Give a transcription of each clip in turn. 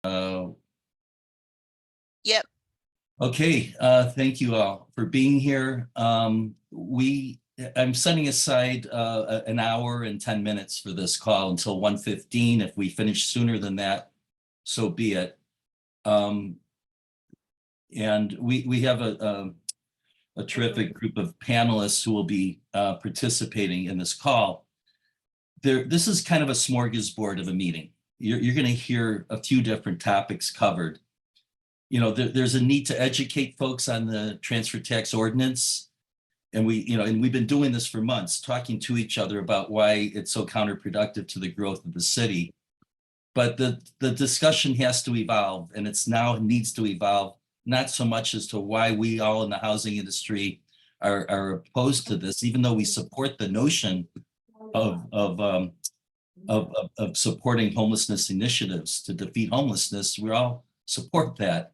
Yep. Okay, thank you all for being here. I'm setting aside an hour and 10 minutes for this call until 1:15. If we finish sooner than that, so be it. And we have a terrific group of panelists who will be participating in this call. This is kind of a smorgasbord of a meeting. You're going to hear a few different topics covered. You know, there's a need to educate folks on the transfer tax ordinance. And we've been doing this for months, talking to each other about why it's so counterproductive to the growth of the city. But the discussion has to evolve, and it's now needs to evolve, not so much as to why we all in the housing industry are opposed to this, even though we support the notion of supporting homelessness initiatives to defeat homelessness. We all support that,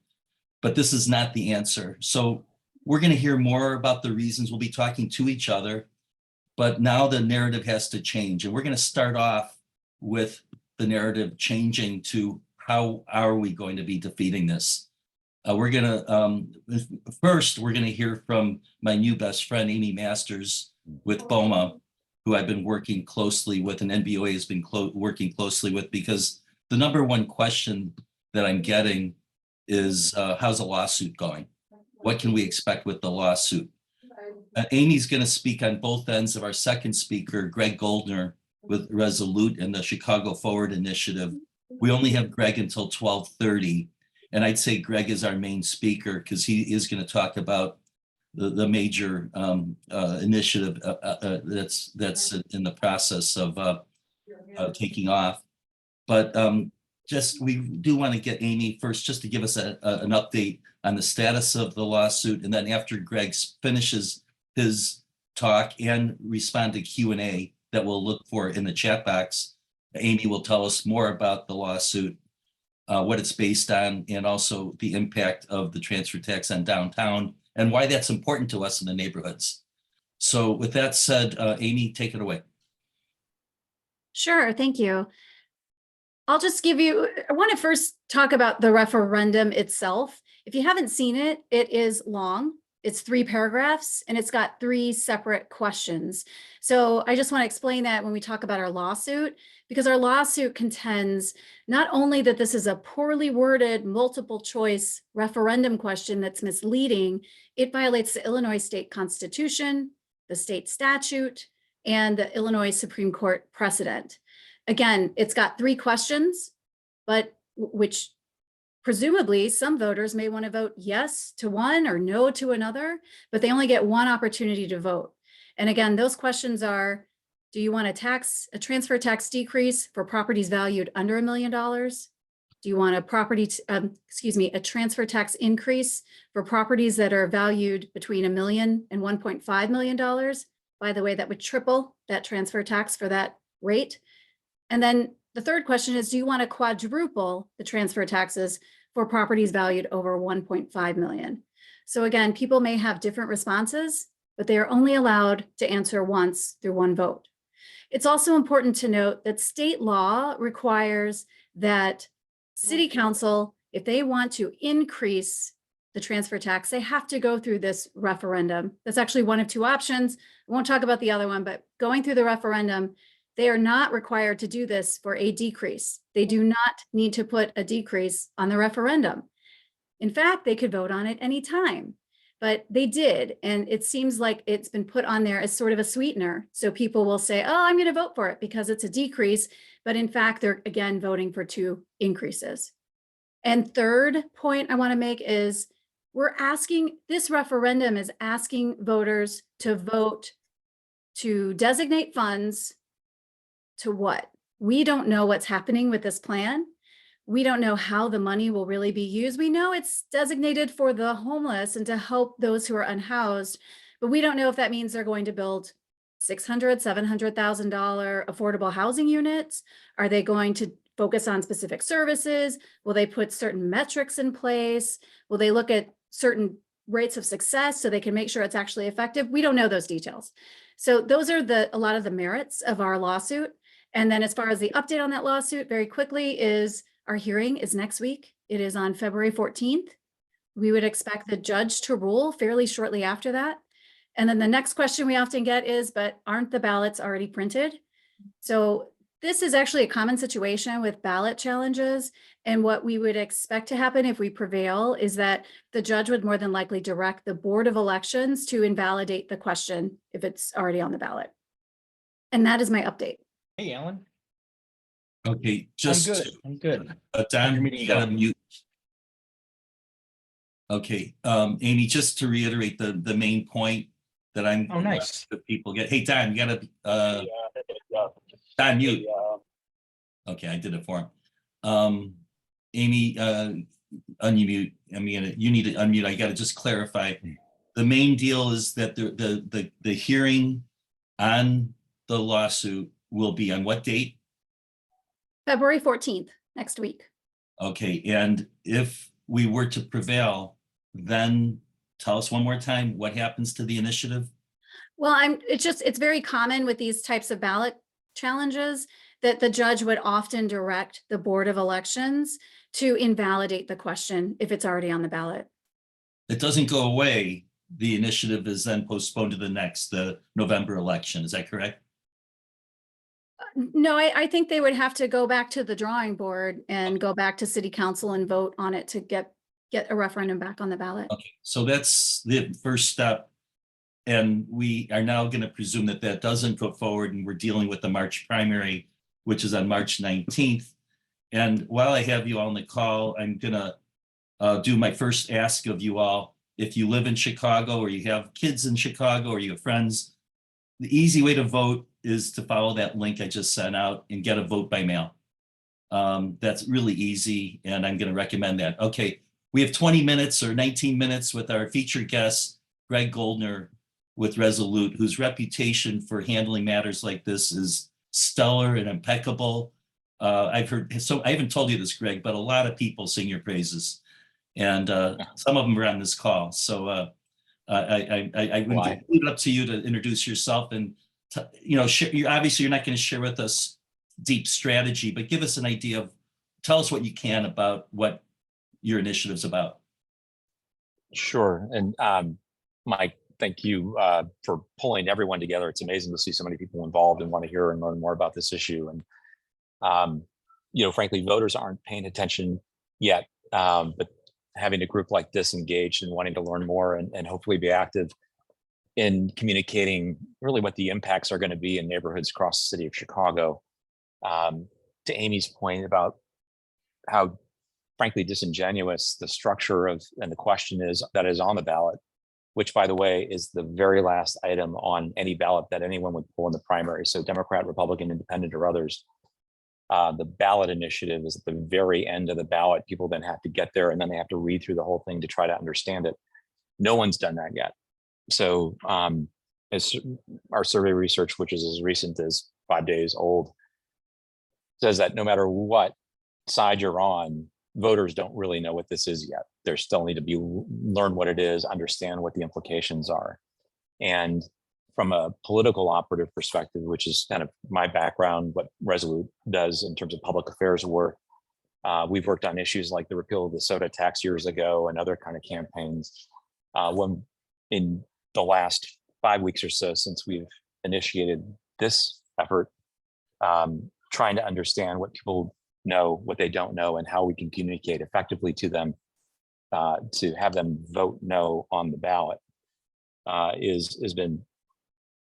but this is not the answer. So we're going to hear more about the reasons. We'll be talking to each other, but now the narrative has to change. And we're going to start off with the narrative changing to how are we going to be defeating this? First, we're going to hear from my new best friend, Amy Masters with BOMA, who I've been working closely with, and NBOA has been working closely with, because the number one question that I'm getting is how's the lawsuit going? What can we expect with the lawsuit? Amy's going to speak on both ends of our second speaker, Greg Goldner with Resolute and the Chicago Forward Initiative. We only have Greg until 12:30. And I'd say Greg is our main speaker because he is going to talk about the major initiative that's in the process of taking off. But we do want to get Amy first, just to give us an update on the status of the lawsuit. And then after Greg finishes his talk and respond to Q&A that we'll look for in the chat box, Amy will tell us more about the lawsuit, what it's based on, and also the impact of the transfer tax on downtown and why that's important to us in the neighborhoods. So with that said, Amy, take it away. Sure, thank you. I want to first talk about the referendum itself. If you haven't seen it, it is long. It's 3 paragraphs and it's got 3 separate questions. So I just want to explain that when we talk about our lawsuit, because our lawsuit contends not only that this is a poorly worded multiple choice referendum question that's misleading, it violates the Illinois state constitution, the state statute, and the Illinois Supreme Court precedent. Again, it's got 3 questions, but which presumably some voters may want to vote yes to one or no to another, but they only get one opportunity to vote. And again, those questions are, do you want a transfer tax decrease for properties valued under $1 million? Do you want a transfer tax increase for properties that are valued between $1 million and $1.5 million? By the way, that would triple that transfer tax for that rate. And then the third question is, do you want to quadruple the transfer taxes for properties valued over 1.5 million? So again, people may have different responses, but they are only allowed to answer once through one vote. It's also important to note that state law requires that city council, if they want to increase the transfer tax, they have to go through this referendum. That's actually one of 2 options. I won't talk about the other one, but going through the referendum, they are not required to do this for a decrease. They do not need to put a decrease on the referendum. In fact, they could vote on it anytime, but they did. And it seems like it's been put on there as sort of a sweetener. So people will say, oh, I'm going to vote for it because it's a decrease. But in fact, they're again voting for 2 increases. And third point I want to make is this referendum is asking voters to vote to designate funds to what? We don't know what's happening with this plan. We don't know how the money will really be used. We know it's designated for the homeless and to help those who are unhoused, but we don't know if that means they're going to build $600,000, $700,000 affordable housing units. Are they going to focus on specific services? Will they put certain metrics in place? Will they look at certain rates of success so they can make sure it's actually effective? We don't know those details. So those are a lot of the merits of our lawsuit. And then as far as the update on that lawsuit, very quickly, is Our hearing is next week. It is on February 14th. We would expect the judge to rule fairly shortly after that. And then the next question we often get is, but aren't the ballots already printed? So this is actually a common situation with ballot challenges. And what we would expect to happen if we prevail is that the judge would more than likely direct the Board of Elections to invalidate the question if it's already on the ballot. And that is my update. Hey, Alan. Okay, just I'm good. Don, meeting you gotta going? mute. Okay, Amy, just to reiterate the main point that I'm. Oh, nice. The people get, hey, Don, you gotta, Don, mute. Okay, I did it for him. Amy, unmute. You need to unmute. I gotta just clarify. The main deal is that the hearing on the lawsuit will be on what date? February 14th, next week. Okay, and if we were to prevail, then tell us one more time what happens to the initiative? Well, it's very common with these types of ballot challenges that the judge would often direct the Board of Elections to invalidate the question if it's already on the ballot. It doesn't go away. The initiative is then postponed to the November election. Is that correct? No, I think they would have to go back to the drawing board and go back to City Council and vote on it to get a referendum back on the ballot. Okay, so that's the first step. And we are now going to presume that that doesn't go forward, and we're dealing with the March primary, which is on March 19th. And while I have you all on the call, I'm going to do my first ask of you all. If you live in Chicago, or you have kids in Chicago, or you have friends, the easy way to vote is to follow that link I just sent out and get a vote by mail. That's really easy, and I'm going to recommend that. Okay, we have 20 minutes or 19 minutes with our featured guest, Greg Goldner with Resolute, whose reputation for handling matters like this is stellar and impeccable. I've heard, so I haven't told you this, Greg, but a lot of people sing your praises, and some of them are on this call. So I would leave it up to you to introduce yourself, and obviously you're not going to share with us deep strategy, but give us an idea of, tell us what you can about what your initiative's about. Sure. And Mike, thank you for pulling everyone together. It's amazing to see so many people involved and want to hear and learn more about this issue. And, frankly, voters aren't paying attention yet, but having a group like this engaged and wanting to learn more and hopefully be active in communicating really what the impacts are going to be in neighborhoods across the city of Chicago. To Amy's point about how, frankly, disingenuous the structure of and the question is that is on the ballot, which, by the way, is the very last item on any ballot that anyone would pull in the primary. So Democrat, Republican, Independent, or others. The ballot initiative is at the very end of the ballot. People then have to get there, and then they have to read through the whole thing to try to understand it. No one's done that yet. So as our survey research, which is as recent as 5 days old, says that no matter what side you're on, voters don't really know what this is yet. They still need to learn what it is, understand what the implications are. And from a political operative perspective, which is kind of my background, what Resolute does in terms of public affairs work, we've worked on issues like the repeal of the soda tax years ago and other kind of campaigns. When in the last 5 weeks or so since we've initiated this effort, trying to understand what people know, what they don't know, and how we can communicate effectively to them to have them vote no on the ballot has been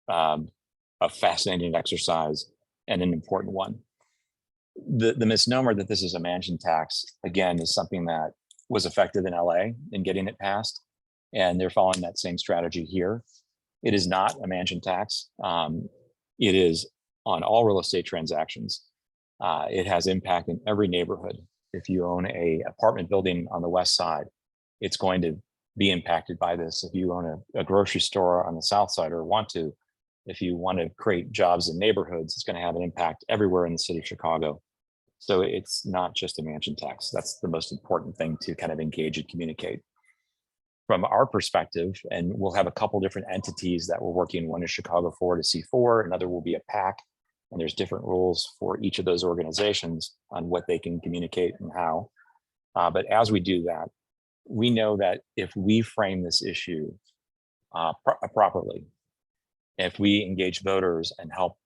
a fascinating exercise and an important one. The misnomer that this is a mansion tax, again, is something that was effective in LA in getting it passed, and they're following that same strategy here. It is not a mansion tax. It is on all real estate transactions. It has impact in every neighborhood. If you own a apartment building on the west side, it's going to be impacted by this. If you own a grocery store on the south side, or want to, if you want to create jobs in neighborhoods, it's going to have an impact everywhere in the city of Chicago. So it's not just a mansion tax. That's the most important thing to kind of engage and communicate. From our perspective, and we'll have a couple different entities that we're working. One is Chicago Forward, a C4, another will be a PAC. And there's different rules for each of those organizations on what they can communicate and how. But as we do that, we know that if we frame this issue properly, if we engage voters and help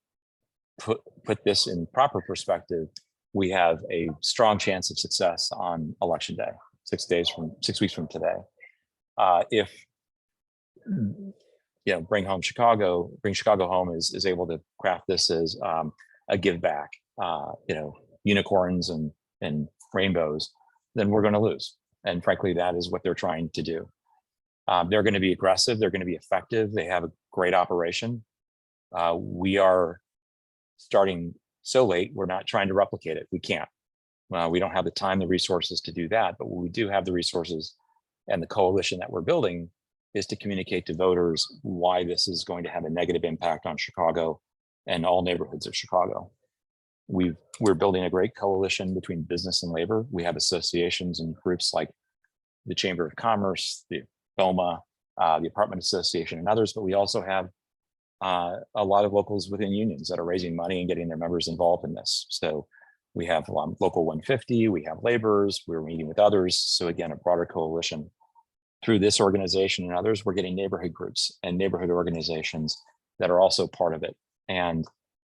put this in proper perspective, we have a strong chance of success on election day, 6 weeks from today. If bring Chicago home is able to craft this as a give back, unicorns and rainbows, then we're going to lose. And frankly, that is what they're trying to do. They're going to be aggressive. They're going to be effective. They have a great operation. We are starting so late. We're not trying to replicate it. We can't. We don't have the time, the resources to do that. But we do have the resources, and the coalition that we're building is to communicate to voters why this is going to have a negative impact on Chicago and all neighborhoods of Chicago. We're building a great coalition between business and labor. We have associations and groups like the Chamber of Commerce, the BOMA, the Apartment Association, and others, but we also have a lot of locals within unions that are raising money and getting their members involved in this. So we have Local 150, we have laborers, we're meeting with others. So again, a broader coalition. Through this organization and others, we're getting neighborhood groups and neighborhood organizations that are also part of it, and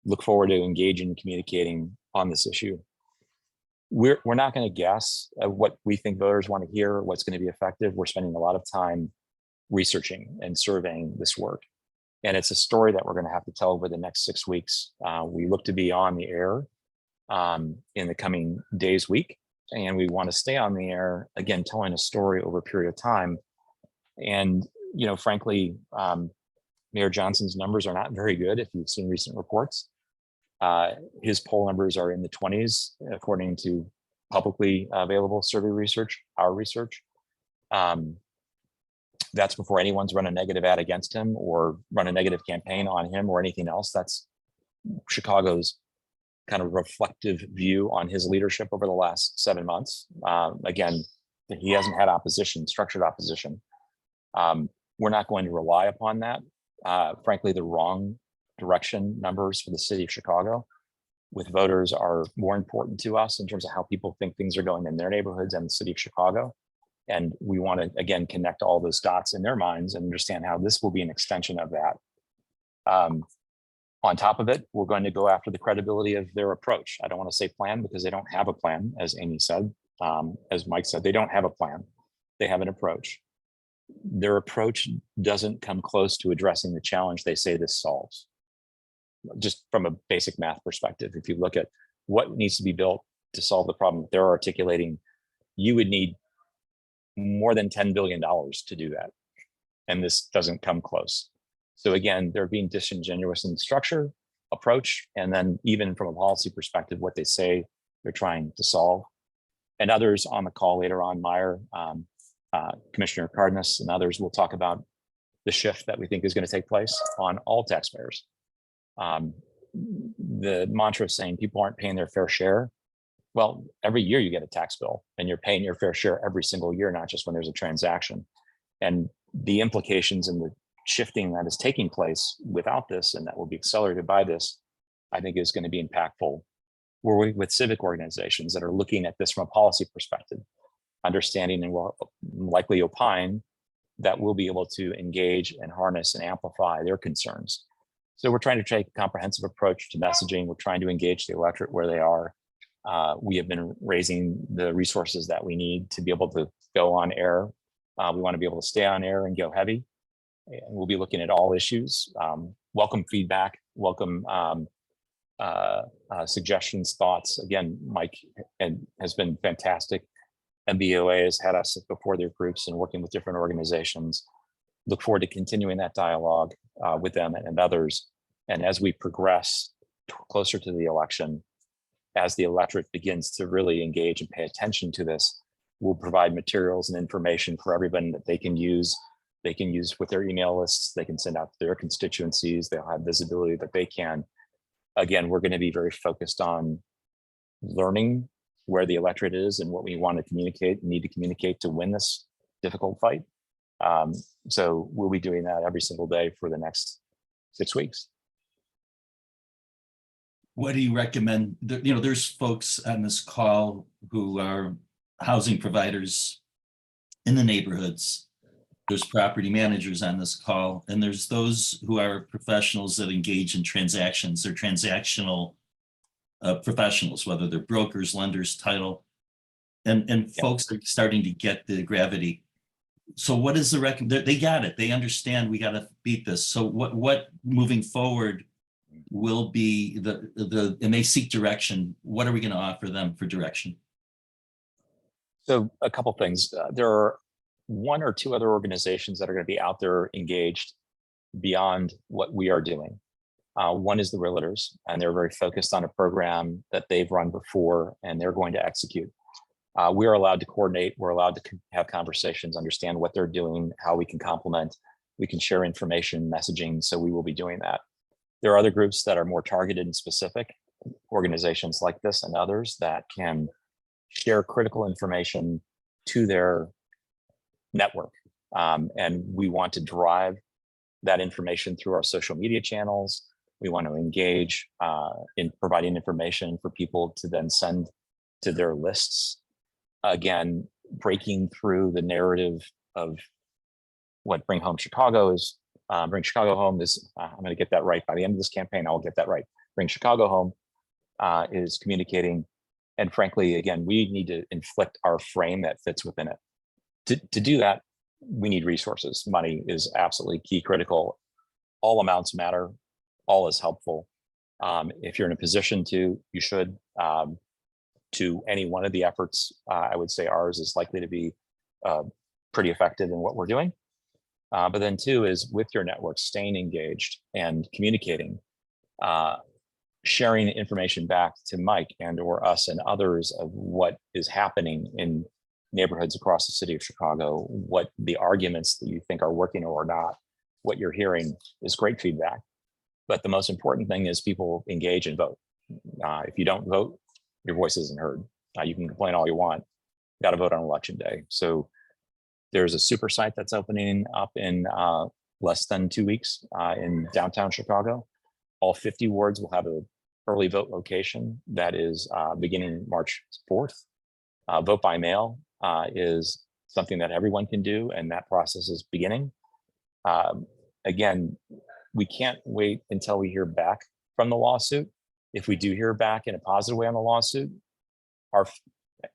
look forward to engaging and communicating on this issue. We're not going to guess what we think voters want to hear, what's going to be effective. We're spending a lot of time researching and surveying this work. And it's a story that we're going to have to tell over the next 6 weeks. We look to be on the air in the coming days, week, and we want to stay on the air, again, telling a story over a period of time. And, frankly, Mayor Johnson's numbers are not very good if you've seen recent reports. His poll numbers are in the 20s, according to publicly available survey research, our research. That's before anyone's run a negative ad against him or run a negative campaign on him or anything else. That's Chicago's kind of reflective view on his leadership over the last 7 months. Again, he hasn't had opposition, structured opposition. We're not going to rely upon that. Frankly, the wrong direction numbers for the city of Chicago with voters are more important to us in terms of how people think things are going in their neighborhoods and the city of Chicago. And we want to, again, connect all those dots in their minds and understand how this will be an extension of that. On top of it, we're going to go after the credibility of their approach. I don't want to say plan because they don't have a plan, as Amy said. As Mike said, they don't have a plan. They have an approach. Their approach doesn't come close to addressing the challenge they say this solves. Just from a basic math perspective, if you look at what needs to be built to solve the problem that they're articulating, you would need more than $10 billion to do that. And this doesn't come close. So again, they're being disingenuous in structure, approach, and then even from a policy perspective, what they say they're trying to solve. And others on the call later on, Meyer, Commissioner Cardenas, and others will talk about the shift that we think is going to take place on all taxpayers. The mantra saying people aren't paying their fair share. Well, every year you get a tax bill and you're paying your fair share every single year, not just when there's a transaction. And the implications and the shifting that is taking place without this, and that will be accelerated by this, I think is going to be impactful. We're working with civic organizations that are looking at this from a policy perspective, understanding and will likely opine that we'll be able to engage and harness and amplify their concerns. So we're trying to take a comprehensive approach to messaging. We're trying to engage the electorate where they are. We have been raising the resources that we need to be able to go on air. We want to be able to stay on air and go heavy. And we'll be looking at all issues. Welcome feedback, welcome suggestions, thoughts. Again, Mike has been fantastic. MBOA has had us before their groups and working with different organizations. Look forward to continuing that dialogue with them and others. And as we progress closer to the election, as the electorate begins to really engage and pay attention to this, we'll provide materials and information for everyone that they can use. They can use with their email lists. They can send out to their constituencies. They'll have visibility that they can. Again, we're going to be very focused on learning where the electorate is and what we want to communicate, need to communicate to win this difficult fight. So we'll be doing that every single day for the next 6 weeks. what do you recommend? There's folks on this call who are housing providers in the neighborhoods. There's property managers on this call, and there's those who are professionals that engage in transactions. They're transactional professionals, whether they're brokers, lenders, title, and folks are starting to get the gravity. So what is the they got it. They understand we got to beat this. So what moving forward will be and they seek direction. What are we going to offer them for direction? So a couple things. There are one or two other organizations that are going to be out there engaged beyond what we are doing. One is the Realtors, and they're very focused on a program that they've run before, and they're going to execute. We're allowed to coordinate. We're allowed to have conversations, understand what they're doing, how we can complement. We can share information, messaging, so we will be doing that. There are other groups that are more targeted and specific, organizations like this and others that can share critical information to their network. And we want to drive that information through our social media channels. We want to engage in providing information for people to then send to their lists. Again, breaking through the narrative of what Bring Home Chicago is. Bring Chicago Home is, I'm going to get that right. By the end of this campaign, I will get that right. Bring Chicago Home is communicating. And frankly, again, we need to inflict our frame that fits within it. To do that, we need resources. Money is absolutely key, critical. All amounts matter. All is helpful. If you're in a position to, you should, to any one of the efforts, I would say ours is likely to be pretty effective in what we're doing. But then two is with your network, staying engaged and communicating, sharing information back to Mike and or us and others of what is happening in neighborhoods across the city of Chicago, what the arguments that you think are working or not, what you're hearing is great feedback. But the most important thing is people engage and vote. If you don't vote, your voice isn't heard. You can complain all you want, got to vote on election day. So there's a super site that's opening up in less than 2 weeks in downtown Chicago. All 50 wards will have an early vote location that is beginning March 4th. Vote by mail is something that everyone can do, and that process is beginning. Again, we can't wait until we hear back from the lawsuit. If we do hear back in a positive way on the lawsuit, our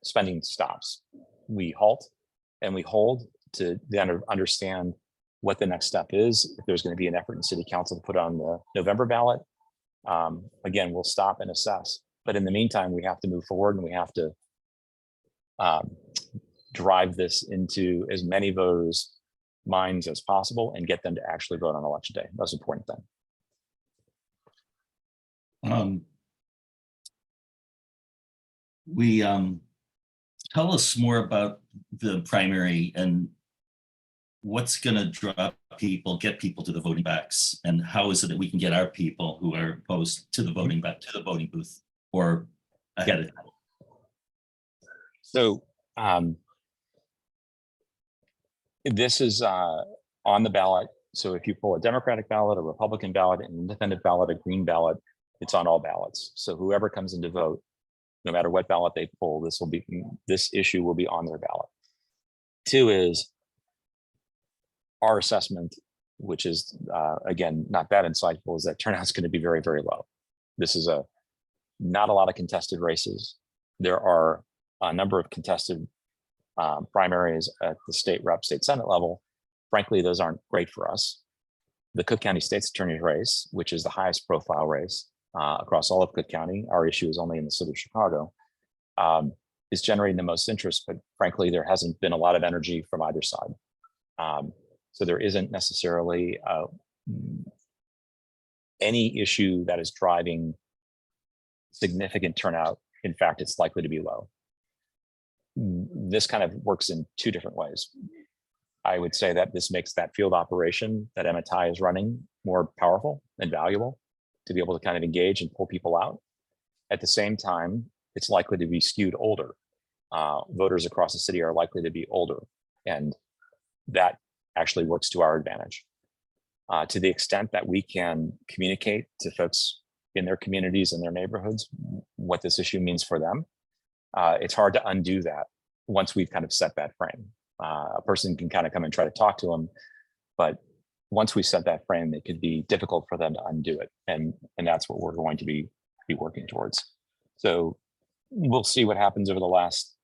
spending stops. We halt and we hold to then understand what the next step is. If there's going to be an effort in City Council to put on the November ballot, again, we'll stop and assess. But in the meantime, we have to move forward, and we have to drive this into as many voters' minds as possible and get them to actually vote on election day. Most important thing. Tell us more about the primary and what's going to draw people, get people to the voting box, and how is it that we can get our people who are opposed to the voting back to the voting booth or ahead of time? So this is on the ballot. So if you pull a Democratic ballot, a Republican ballot, an independent ballot, a green ballot, it's on all ballots. So whoever comes in to vote, no matter what ballot they pull, this issue will be on their ballot. Two is our assessment, which is again not that insightful, is that turnout's going to be very, very low. This is not a lot of contested races. There are a number of contested primaries at the state rep, state senate level. Frankly, those aren't great for us. The Cook County State's Attorney race, which is the highest profile race across all of Cook County, our issue is only in the city of Chicago, is generating the most interest, but frankly, there hasn't been a lot of energy from either side. So there isn't necessarily any issue that is driving significant turnout. In fact, it's likely to be low. This kind of works in two different ways. I would say that this makes that field operation that Emma Ty is running more powerful and valuable to be able to kind of engage and pull people out. At the same time, it's likely to be skewed older. Voters across the city are likely to be older, and that actually works to our advantage. To the extent that we can communicate to folks in their communities and their neighborhoods, what this issue means for them. It's hard to undo that once we've kind of set that frame. A person can kind of come and try to talk to them, but once we set that frame, it could be difficult for them to undo it. And that's what we're going to be working towards. So we'll see what happens over the last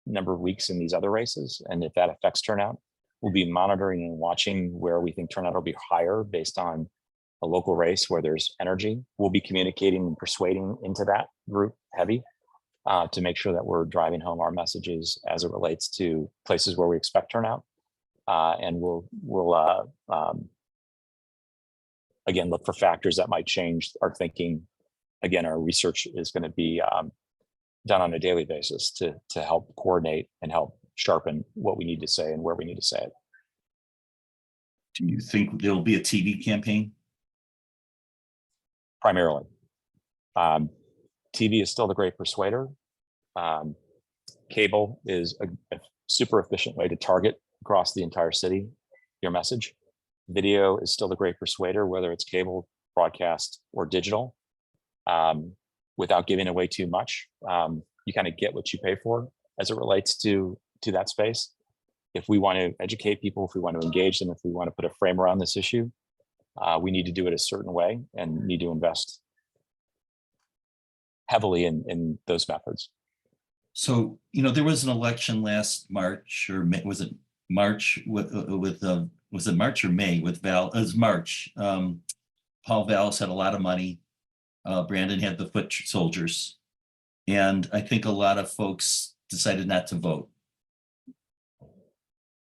number of weeks in these other races. And if that affects turnout, we'll be monitoring and watching where we think turnout will be higher based on a local race where there's energy. We'll be communicating and persuading into that group heavy to make sure that we're driving home our messages as it relates to places where we expect turnout. And we'll again, look for factors that might change our thinking. Again, our research is going to be done on a daily basis to help coordinate and help sharpen what we need to say and where we need to say it. Do you think there'll be a TV campaign? Primarily. TV is still the great persuader. Cable is a super efficient way to target across the entire city your message. Video is still the great persuader, whether it's cable, broadcast, or digital. Without giving away too much, you kind of get what you pay for as it relates to that space. If we want to educate people, if we want to engage them, if we want to put a frame around this issue, we need to do it a certain way and need to invest heavily in those methods. So, there was an election last March, or May, was it March was it March or May with Val? It was March. Paul Vallis had a lot of money. Brandon had the foot soldiers. And I think a lot of folks decided not to vote.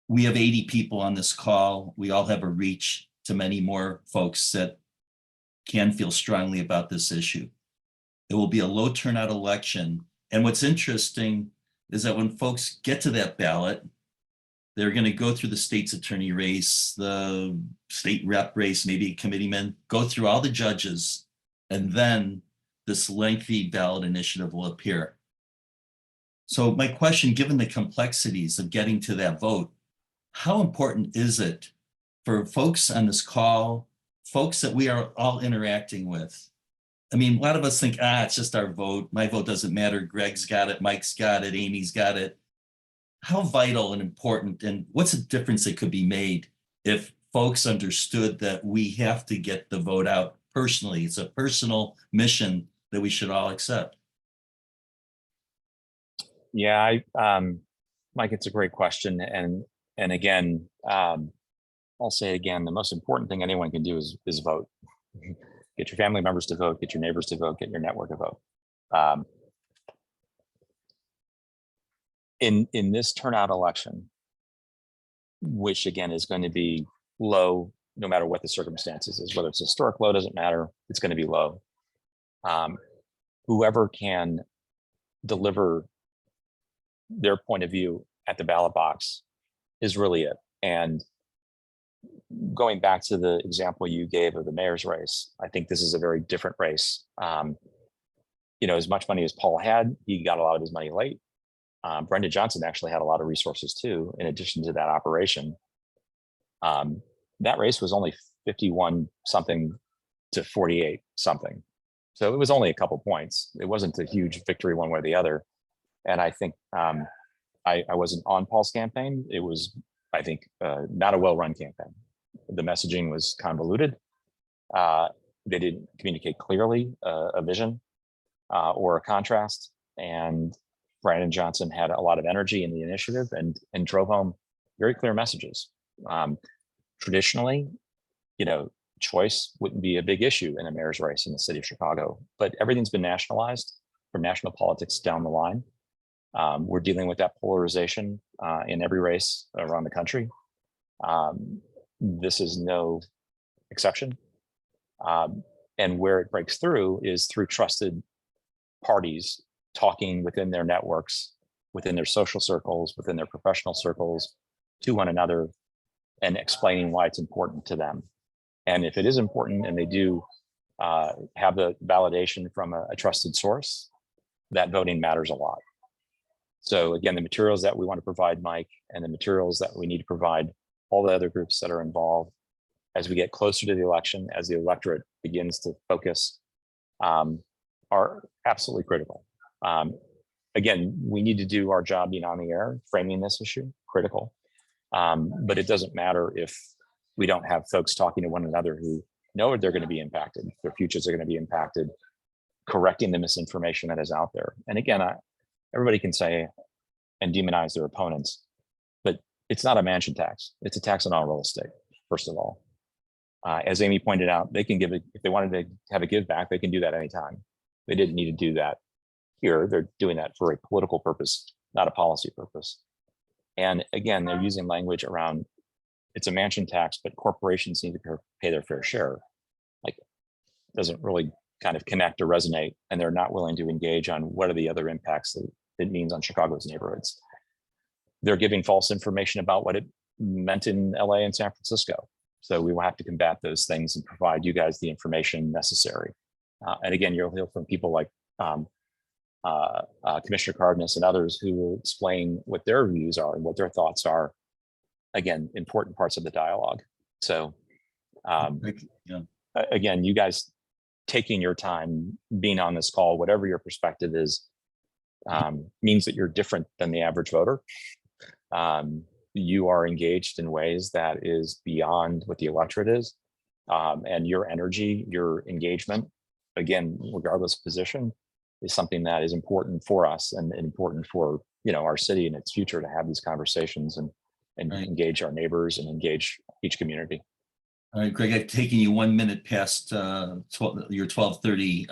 We have 80 people on this call. We all have a reach to many more folks that can feel strongly about this issue. It will be a low turnout election. And what's interesting is that when folks get to that ballot, they're going to go through the state's attorney race, the state rep race, maybe a committeeman, go through all the judges, and then this lengthy ballot initiative will appear. So my question, given the complexities of getting to that vote, how important is it for folks on this call, folks that we are all interacting with? I mean, a lot of us think, it's just our vote. My vote doesn't matter. Greg's got it. Mike's got it. Amy's got it. How vital and important, and what's the difference that could be made if folks understood that we have to get the vote out personally? It's a personal mission that we should all accept. Yeah, Mike, it's a great question. And again, I'll say again, the most important thing anyone can do is vote. Get your family members to vote, get your neighbors to vote, get your network to vote. In this turnout election, which again is going to be low, no matter what the circumstances is, whether it's historic low, doesn't matter, it's going to be low. Whoever can deliver their point of view at the ballot box is really it. And going back to the example you gave of the mayor's race, I think this is a very different race. As much money as Paul had, he got a lot of his money late. Brendan Johnson actually had a lot of resources too, in addition to that operation. That race was only 51 something to 48 something. So it was only a couple points. It wasn't a huge victory one way or the other. And I think I wasn't on Paul's campaign. It was, I think, not a well-run campaign. The messaging was convoluted. They didn't communicate clearly a vision or a contrast. And Brandon Johnson had a lot of energy in the initiative and drove home very clear messages. Traditionally, choice wouldn't be a big issue in a mayor's race in the city of Chicago, but everything's been nationalized from national politics down the line. We're dealing with that polarization in every race around the country. This is no exception. And where it breaks through is through trusted parties talking within their networks, within their social circles, within their professional circles, to one another, and explaining why it's important to them. And if it is important and they do have the validation from a trusted source, that voting matters a lot. So again, the materials that we want to provide Mike and the materials that we need to provide all the other groups that are involved as we get closer to the election, as the electorate begins to focus are absolutely critical. Again, we need to do our job being on the air, framing this issue, critical. But it doesn't matter if we don't have folks talking to one another who know they're going to be impacted, their futures are going to be impacted, correcting the misinformation that is out there. And again, everybody can say and demonize their opponents, but it's not a mansion tax. It's a tax on all real estate, first of all. As Amy pointed out, they can give it, if they wanted to have a give back, they can do that anytime. They didn't need to do that here. They're doing that for a political purpose, not a policy purpose. And again, they're using language around, it's a mansion tax, but corporations need to pay their fair share. Like, doesn't really kind of connect or resonate, and they're not willing to engage on what are the other impacts that it means on Chicago's neighborhoods. They're giving false information about what it meant in LA and San Francisco. So we will have to combat those things and provide you guys the information necessary. And again, you'll hear from people like Commissioner Cardenas and others who will explain what their views are and what their thoughts are. Again, important parts of the dialogue. So again, you guys taking your time, being on this call, whatever your perspective is, means that you're different than the average voter. You are engaged in ways that is beyond what the electorate is. And your energy, your engagement, again, regardless of position, is something that is important for us and important for, you know, our city and its future to have these conversations and Right. engage our neighbors and engage each community. All right, Greg, I've taken you 1 minute past your 12:30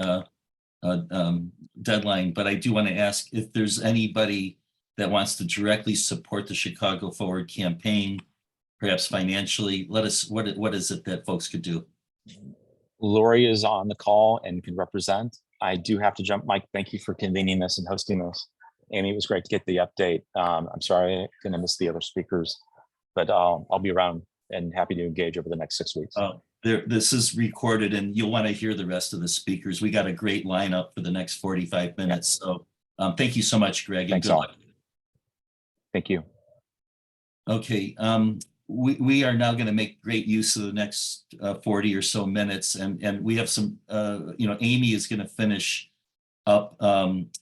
deadline, but I do want to ask if there's anybody that wants to directly support the Chicago Forward campaign, perhaps financially. Let us, what is it that folks could do? Lori is on the call and can represent. I do have to jump. Mike, thank you for convening this and hosting this. Amy, it was great to get the update. I'm sorry I'm going to miss the other speakers, but I'll be around and happy to engage over the next 6 weeks. This is recorded and you'll want to hear the rest of the speakers. We got a great lineup for the next 45 minutes. So thank you so much, Greg. Thanks all. Thank you. Okay, we are now going to make great use of the next 40 or so minutes, and we have some, Amy is going to finish up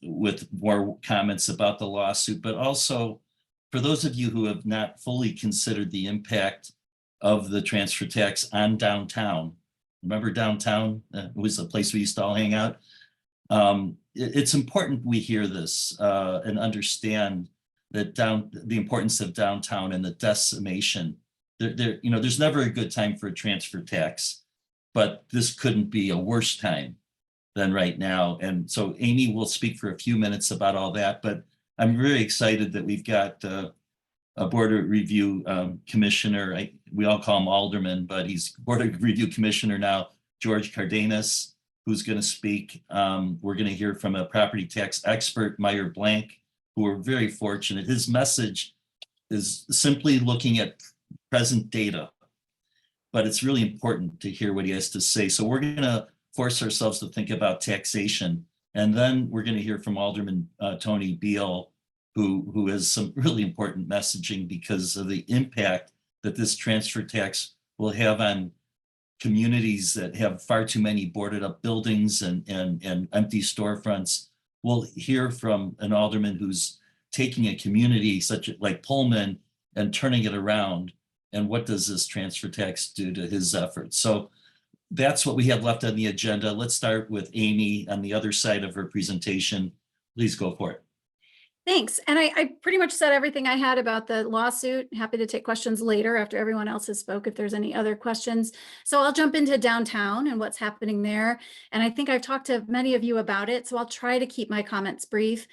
with more comments about the lawsuit, but also for those of you who have not fully considered the impact of the transfer tax on downtown. Remember downtown? It was a place we used to all hang out. It's important we hear this and understand that the importance of downtown and the decimation. There's never a good time for a transfer tax, but this couldn't be a worse time than right now. And so Amy will speak for a few minutes about all that, but I'm really excited that we've got a Board of Review Commissioner. We all call him Alderman, but he's Board of Review Commissioner now, George Cardenas, who's going to speak. We're going to hear from a property tax expert, Meyer Blank, who we're very fortunate. His message is simply looking at present data, but it's really important to hear what he has to say. So we're going to force ourselves to think about taxation. And then we're going to hear from Alderman Anthony Beale, who has some really important messaging because of the impact that this transfer tax will have on communities that have far too many boarded up buildings and empty storefronts. We'll hear from an alderman who's taking a community such like Pullman and turning it around. And what does this transfer tax do to his efforts? So that's what we have left on the agenda. Let's start with Amy on the other side of her presentation. Please go for it. Thanks. And I pretty much said everything I had about the lawsuit. Happy to take questions later after everyone else has spoke if there's any other questions. So I'll jump into downtown and what's happening there. And I think I've talked to many of you about it, so I'll try to keep my comments brief.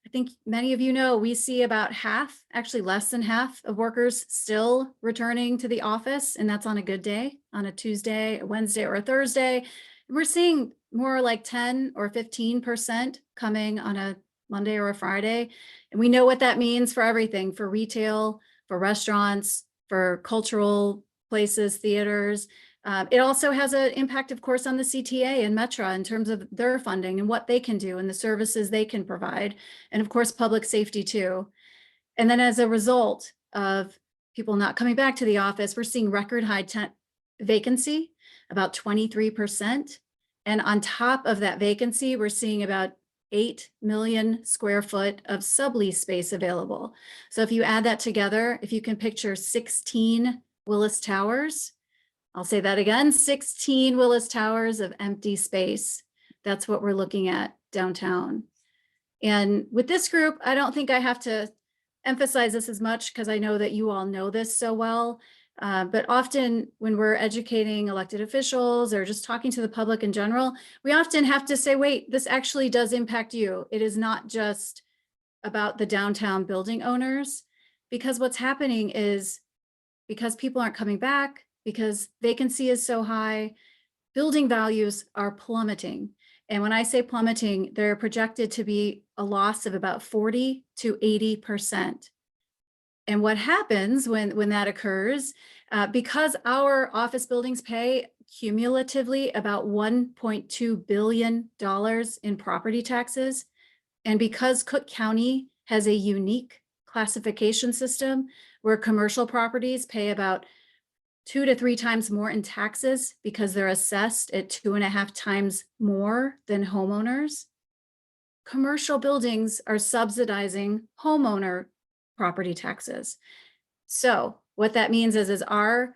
I think many of you know we see about half, actually less than half of workers still returning to the office, and that's on a good day, on a Tuesday, a Wednesday, or a Thursday. We're seeing more like 10 or 15% coming on a Monday or a Friday. And we know what that means for everything, for retail, for restaurants, for cultural places, theaters. It also has an impact, of course, on the CTA and Metra in terms of their funding and what they can do and the services they can provide. And of course, public safety too. And then as a result of people not coming back to the office, we're seeing record high vacancy, about 23%. And on top of that vacancy, we're seeing about 8 million square foot of sublease space available. So if you add that together, if you can picture 16 Willis Towers, I'll say that again, 16 Willis Towers of empty space. That's what we're looking at downtown. And with this group, I don't think I have to emphasize this as much because I know that you all know this so well. But often when we're educating elected officials or just talking to the public in general, we often have to say, wait, this actually does impact you. It is not just about the downtown building owners, because what's happening is because people aren't coming back, because vacancy is so high, building values are plummeting. And when I say plummeting, they're projected to be a loss of about 40 to 80%. And what happens when that occurs, because our office buildings pay cumulatively about $1.2 billion in property taxes, and because Cook County has a unique classification system where commercial properties pay about 2 to 3 times more in taxes because they're assessed at 2.5 times more than homeowners, commercial buildings are subsidizing homeowner property taxes. So what that means is as our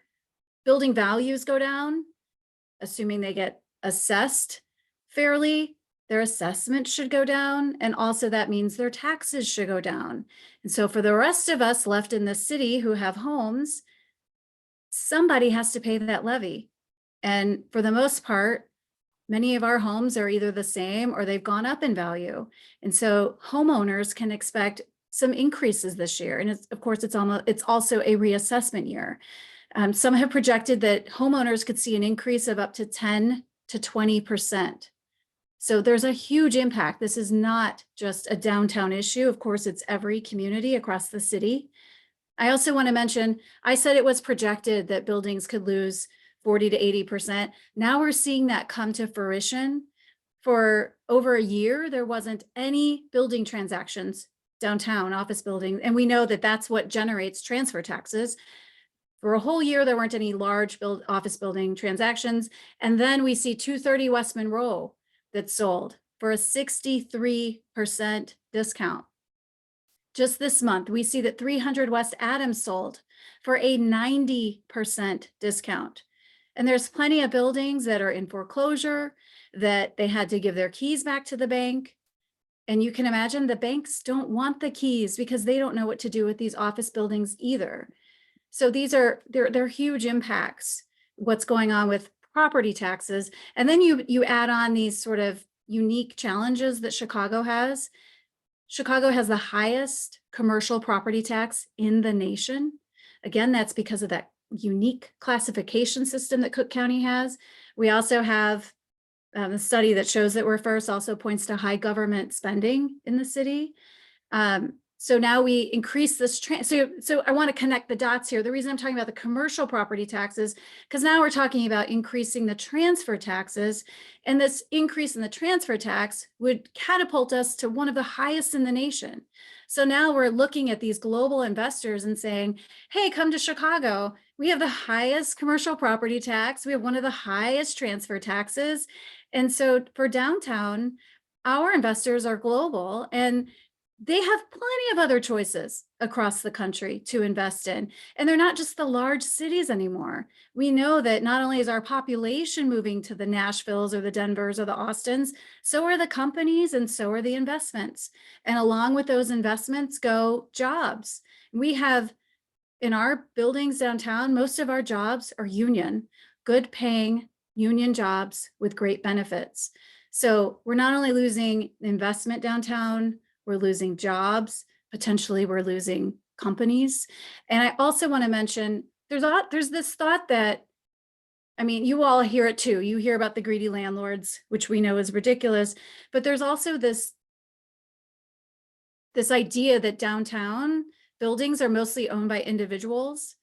building values go down, assuming they get assessed fairly, their assessment should go down. And also that means their taxes should go down. And so for the rest of us left in the city who have homes, somebody has to pay that levy. And for the most part, many of our homes are either the same or they've gone up in value. And so homeowners can expect some increases this year. And of course, it's also a reassessment year. Some have projected that homeowners could see an increase of up to 10 to 20%. So there's a huge impact. This is not just a downtown issue. Of course, it's every community across the city. I also want to mention, I said it was projected that buildings could lose 40 to 80%. Now we're seeing that come to fruition. For over a year, there wasn't any building transactions downtown, office buildings, and we know that that's what generates transfer taxes. For a whole year, there weren't any large office building transactions. And then we see 230 West Monroe that sold for a 63% discount. Just this month, we see that 300 West Adams sold for a 90% discount. And there's plenty of buildings that are in foreclosure, that they had to give their keys back to the bank. And you can imagine the banks don't want the keys because they don't know what to do with these office buildings either. So they're huge impacts, what's going on with property taxes. And then you add on these sort of unique challenges that Chicago has. Chicago has the highest commercial property tax in the nation. Again, that's because of that unique classification system that Cook County has. We also have a study that shows that we're first, also points to high government spending in the city. So now we increase this, so I want to connect the dots here. The reason I'm talking about the commercial property taxes, because now we're talking about increasing the transfer taxes, and this increase in the transfer tax would catapult us to one of the highest in the nation. So now we're looking at these global investors and saying, hey, come to Chicago. We have the highest commercial property tax. We have one of the highest transfer taxes. And so for downtown, our investors are global and they have plenty of other choices across the country to invest in. And they're not just the large cities anymore. We know that not only is our population moving to the Nashvilles or the Denvers or the Austins, so are the companies and so are the investments. And along with those investments go jobs. We have in our buildings downtown, most of our jobs are union, good paying union jobs with great benefits. So we're not only losing investment downtown, we're losing jobs, potentially we're losing companies. And I also want to mention, there's this thought that, I mean, you all hear it too. You hear about the greedy landlords, which we know is ridiculous, but there's also this idea that downtown buildings are mostly owned by individuals.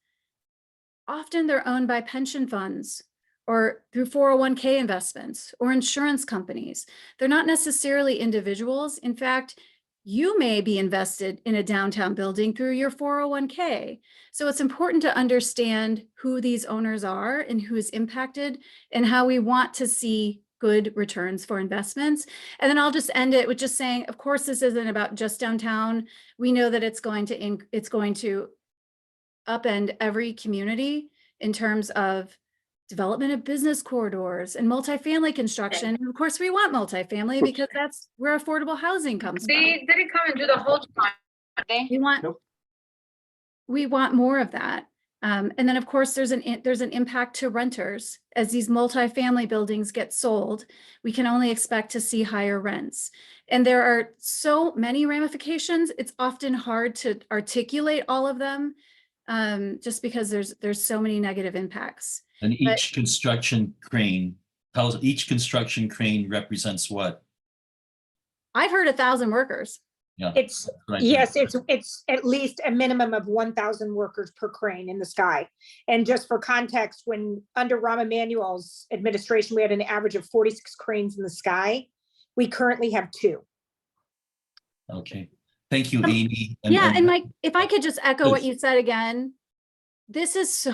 Often they're owned by pension funds or through 401k investments or insurance companies. They're not necessarily individuals. In fact, you may be invested in a downtown building through your 401k. So it's important to understand who these owners are and who is impacted and how we want to see good returns for investments. And then I'll just end it with just saying, of course, this isn't about just downtown. We know that it's going to upend every community in terms of development of business corridors and multifamily construction. And of course, we want multifamily because that's where affordable housing comes from. They didn't come and do the whole time, did they? We want more of that. And then of course, there's an impact to renters. As these multifamily buildings get sold, we can only expect to see higher rents. And there are so many ramifications. It's often hard to articulate all of them, just because there's so many negative impacts. And each construction crane represents what? I've heard 1,000 workers. Yeah. It's, right. yes, it's at least a minimum of 1,000 workers per crane in the sky. And just for context, when under Rahm Emanuel's administration, we had an average of 46 cranes in the sky. We currently have 2. Okay. Thank you, Amy. And Mike, if I could just echo what you said again, this is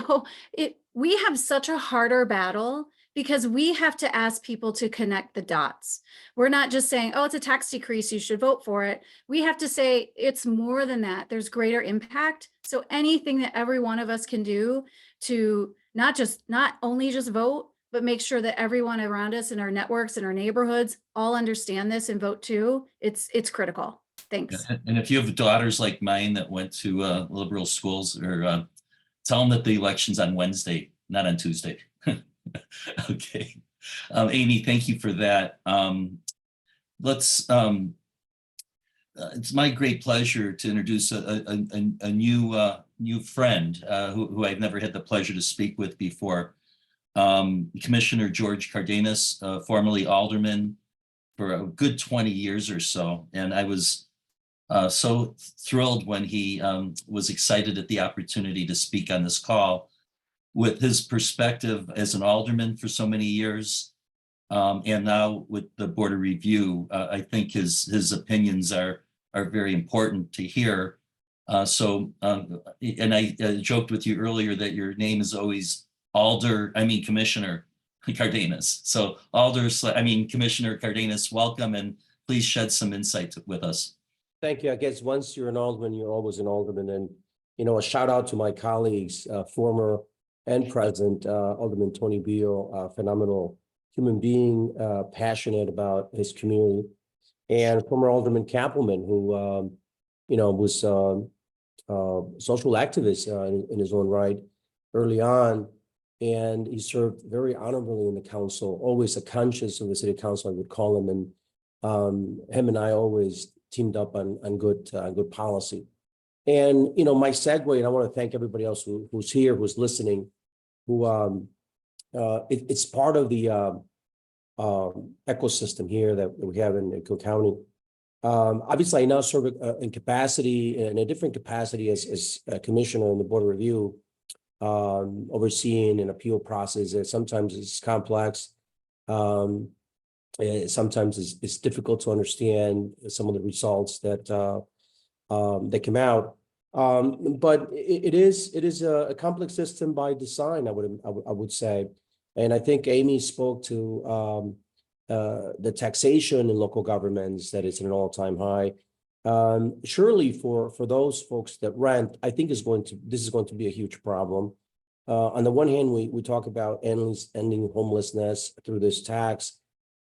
we have such a harder battle because we have to ask people to connect the dots. We're not just saying, oh, it's a tax decrease, you should vote for it. We have to say it's more than that. There's greater impact. So anything that every one of us can do to not only just vote, but make sure that everyone around us in our networks and our neighborhoods all understand this and vote too. It's critical. Thanks. And if you have daughters like mine that went to liberal schools, or tell them that the election's on Wednesday, not on Tuesday. Okay. Amy, thank you for that. It's my great pleasure to introduce a new friend who I've never had the pleasure to speak with before. Commissioner George Cardenas, formerly alderman for a good 20 years or so. And I was so thrilled when he was excited at the opportunity to speak on this call with his perspective as an alderman for so many years. And now with the Board of Review, I think his opinions are very important to hear. And I joked with you earlier that your name is always Commissioner Cardenas. So Commissioner Cardenas, welcome, and please shed some insight with us. Thank you. I guess once you're an alderman, you're always an alderman. And, a shout out to my colleagues, former and present, Alderman Tony Beale, phenomenal human being, passionate about his community, and former Alderman Kappelman, who, was a social activist in his own right early on. And he served very honorably in the council, always a conscience of the city council, I would call him. And him and I always teamed up on good policy. And, my segue, and I want to thank everybody else who's here, who's listening, it's part of the ecosystem here that we have in Cook County. Obviously, I now serve in a different capacity as a commissioner in the Board of Review, overseeing an appeal process. Sometimes it's complex. Sometimes it's difficult to understand some of the results that come out. But it is a complex system by design, I would say. And I think Amy spoke to the taxation in local governments, that it's at an all-time high. Surely for those folks that rent, I think this is going to be a huge problem. On the one hand, we talk about ending homelessness through this tax,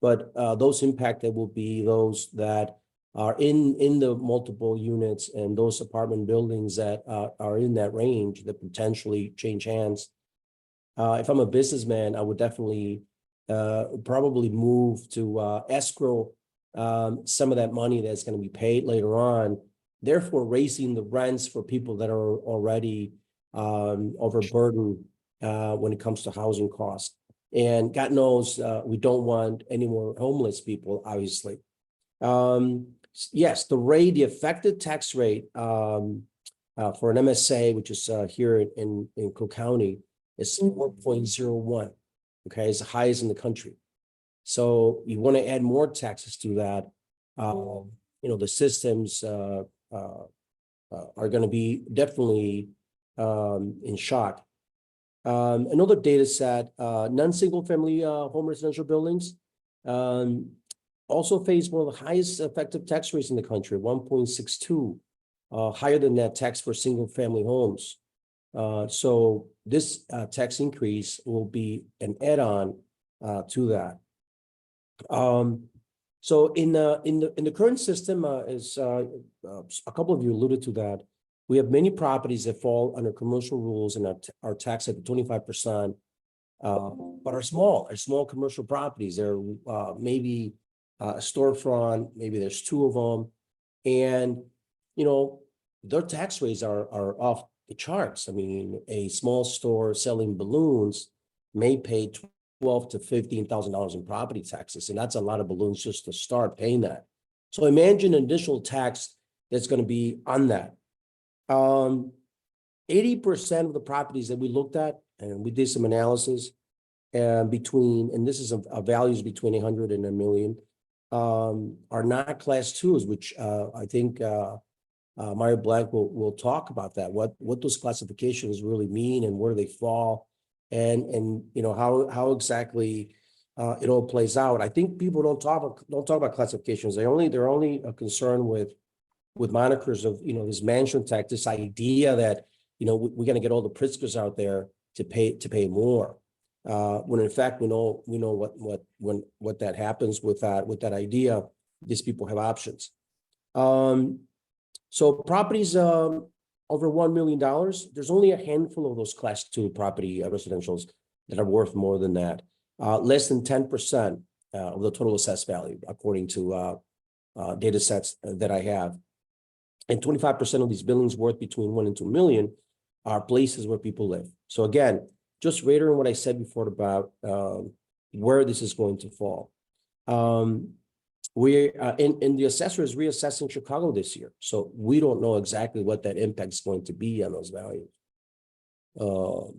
but those impacted will be those that are in the multiple units and those apartment buildings that are in that range that potentially change hands. If I'm a businessman, I would definitely probably move to escrow some of that money that's going to be paid later on, therefore raising the rents for people that are already overburdened when it comes to housing costs. And God knows we don't want any more homeless people, obviously. Yes, the effective tax rate for an MSA, which is here in Cook County, is 4.01. Okay, it's the highest in the country. So you want to add more taxes to that. The systems are going to be definitely in shock. Another data set, non-single family home residential buildings Also face one of the highest effective tax rates in the country, 1.62, higher than that tax for single family homes. So this tax increase will be an add-on to that. So in the current system, as a couple of you alluded to that, we have many properties that fall under commercial rules and are taxed at 25%, but are small commercial properties. They're maybe a storefront, maybe there's two of them, and their tax rates are off the charts. I mean, a small store selling balloons may pay $12,000 to $15,000 in property taxes, and that's a lot of balloons just to start paying that. So imagine an additional tax that's going to be on that. 80% of the properties that we looked at, and we did some analysis, and this is a values between 100 and 1 million, are not class twos, which I think Mario Blank will talk about that, what those classifications really mean and where they fall, and how exactly it all plays out. I think people don't talk about classifications. They're only concerned with monikers of this mansion tax, this idea that we're going to get all the Pritzkers out there to pay more. When in fact we know what that happens with that idea. These people have options. So properties over $1 million, there's only a handful of those class 2 property residentials that are worth more than that. Less than 10% of the total assessed value, according to data sets that I have. And 25% of these buildings worth between 1 and 2 million are places where people live. So again, just reiterating what I said before about where this is going to fall. We in the assessor is reassessing Chicago this year, so we don't know exactly what that impact is going to be on those values.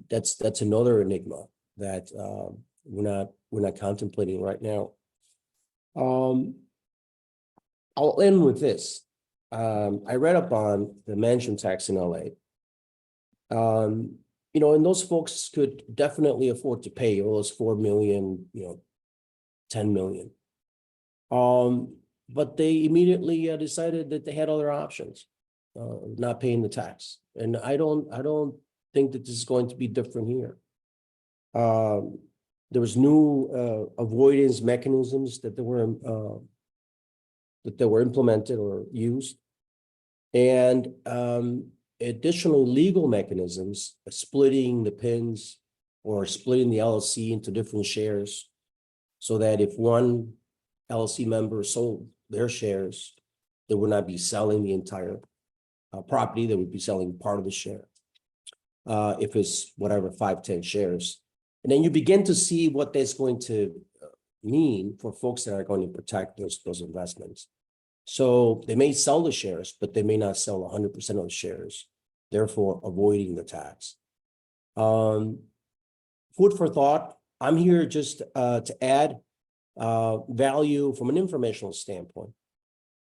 That's another enigma that we're not contemplating right now. I'll end with this. I read up on the mansion tax in LA. And those folks could definitely afford to pay all those 4 million, 10 million. But they immediately decided that they had other options, not paying the tax. And I don't think that this is going to be different here. There was new avoidance mechanisms that were implemented or used, and additional legal mechanisms, splitting the PINs or splitting the LLC into different shares, so that if one LLC member sold their shares, they would not be selling the entire property. They would be selling part of the share. If it's whatever, 5, 10 shares. And then you begin to see what that's going to mean for folks that are going to protect those investments. So they may sell the shares, but they may not sell 100% of the shares, therefore avoiding the tax. Food for thought. I'm here just to add value from an informational standpoint.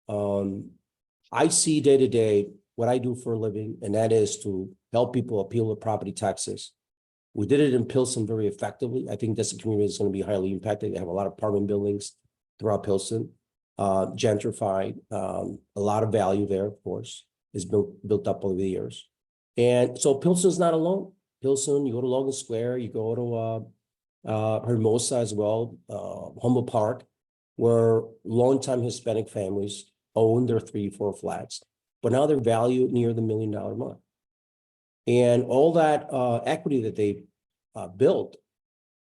I see day to day what I do for a living, and that is to help people appeal to property taxes. We did it in Pilsen very effectively. I think this community is going to be highly impacted. They have a lot of apartment buildings throughout Pilsen, gentrified. A lot of value there, of course, is built up over the years. And so Pilsen's not alone. Pilsen, you go to Logan Square, you go to Hermosa as well, Humboldt Park, where longtime Hispanic families own their 3-4 flats, but now they're valued near the $1 million mark. And all that equity that they built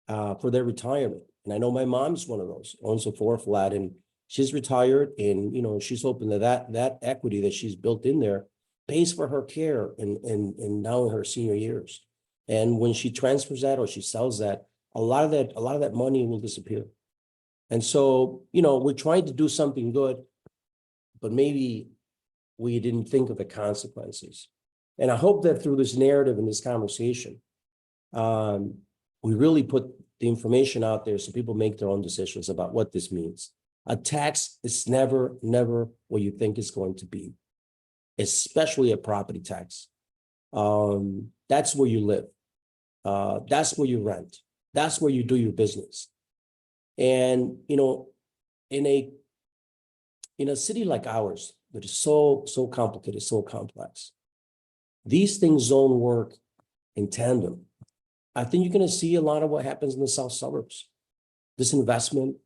for their retirement. And I know my mom's one of those, owns a 4 flat, and she's retired, and she's hoping that equity that she's built in there pays for her care and now in her senior years. And when she transfers that or she sells that, a lot of that money will disappear. And so, we're trying to do something good, but maybe we didn't think of the consequences. And I hope that through this narrative and this conversation, we really put the information out there so people make their own decisions about what this means. A tax is never what you think it's going to be, especially a property tax. That's where you live. That's where you rent. That's where you do your business. And, in a city like ours, that is so complicated, so complex, these things don't work in tandem. I think you're gonna see a lot of what happens in the south suburbs. Disinvestment,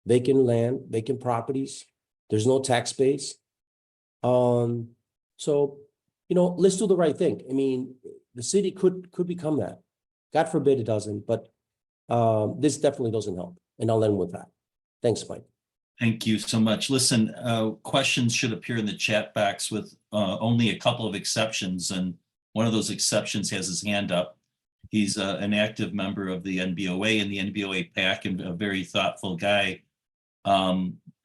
vacant land, vacant properties, there's no tax base. So, let's do the right thing. I mean, the city could become that. God forbid it doesn't, but this definitely doesn't help. And I'll end with that. Thanks, Mike. Thank you so much. Listen, questions should appear in the chat box with only a couple of exceptions, and one of those exceptions has his hand up. He's an active member of the NBOA and the NBOA PAC, and a very thoughtful guy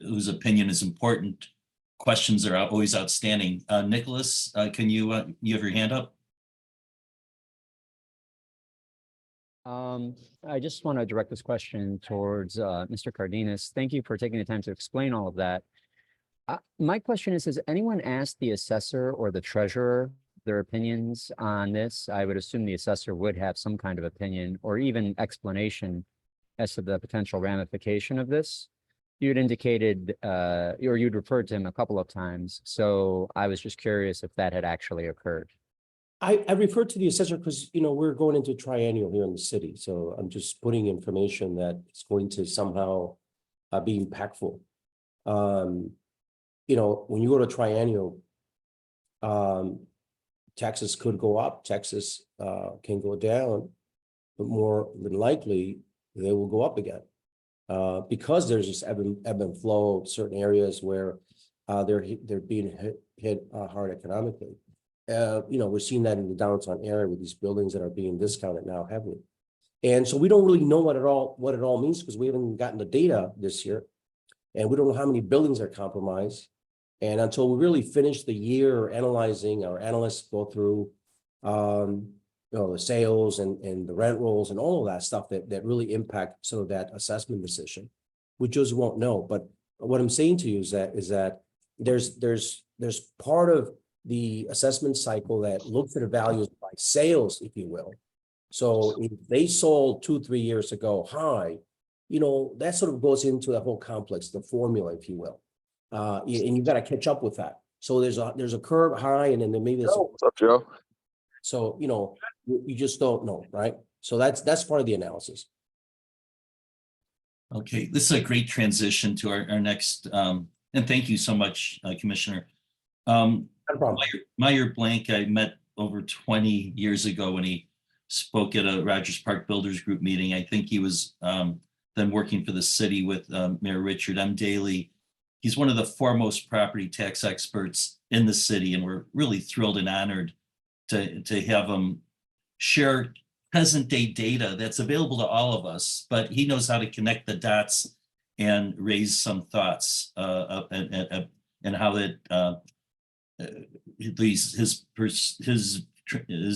whose opinion is important. Questions are always outstanding. Nicholas, can you have your hand up? I just want to direct this question towards Mr. Cardenas. Thank you for taking the time to explain all of that. My question is, has anyone asked the assessor or the treasurer their opinions on this? I would assume the assessor would have some kind of opinion or even explanation as to the potential ramification of this. You had indicated, or you'd referred to him a couple of times. So I was just curious if that had actually occurred. I refer to the assessor because, we're going into triennial here in the city. So I'm just putting information that is going to somehow be impactful. When you go to triennial, taxes could go up, taxes can go down, but more than likely, they will go up again. Because there's this ebb and flow of certain areas where they're being hit hard economically. We're seeing that in the downtown area with these buildings that are being discounted now heavily. And so we don't really know what it all means because we haven't gotten the data this year. And we don't know how many buildings are compromised. And until we really finish the year analyzing, our analysts go through the sales and the rent rolls and all of that stuff that really impact some of that assessment decision. We just won't know. But what I'm saying to you is that there's part of the assessment cycle that looks at the values by sales, if you will. So if they sold 2-3 years ago high, that sort of goes into the whole complex, the formula, if you will. And you've got to catch up with that. So there's a curve high, and then maybe there's what's up, Joe? So you just don't know, right? So that's part of the analysis. Okay, this is a great transition to our next, and thank you so much, Commissioner. No problem. Meyer Blank, I met over 20 years ago when he spoke at a Rogers Park Builders Group meeting. I think he was then working for the city with Mayor Richard M. Daley. He's one of the foremost property tax experts in the city, and we're really thrilled and honored to have him share present day data that's available to all of us, but he knows how to connect the dots and raise some thoughts and how that his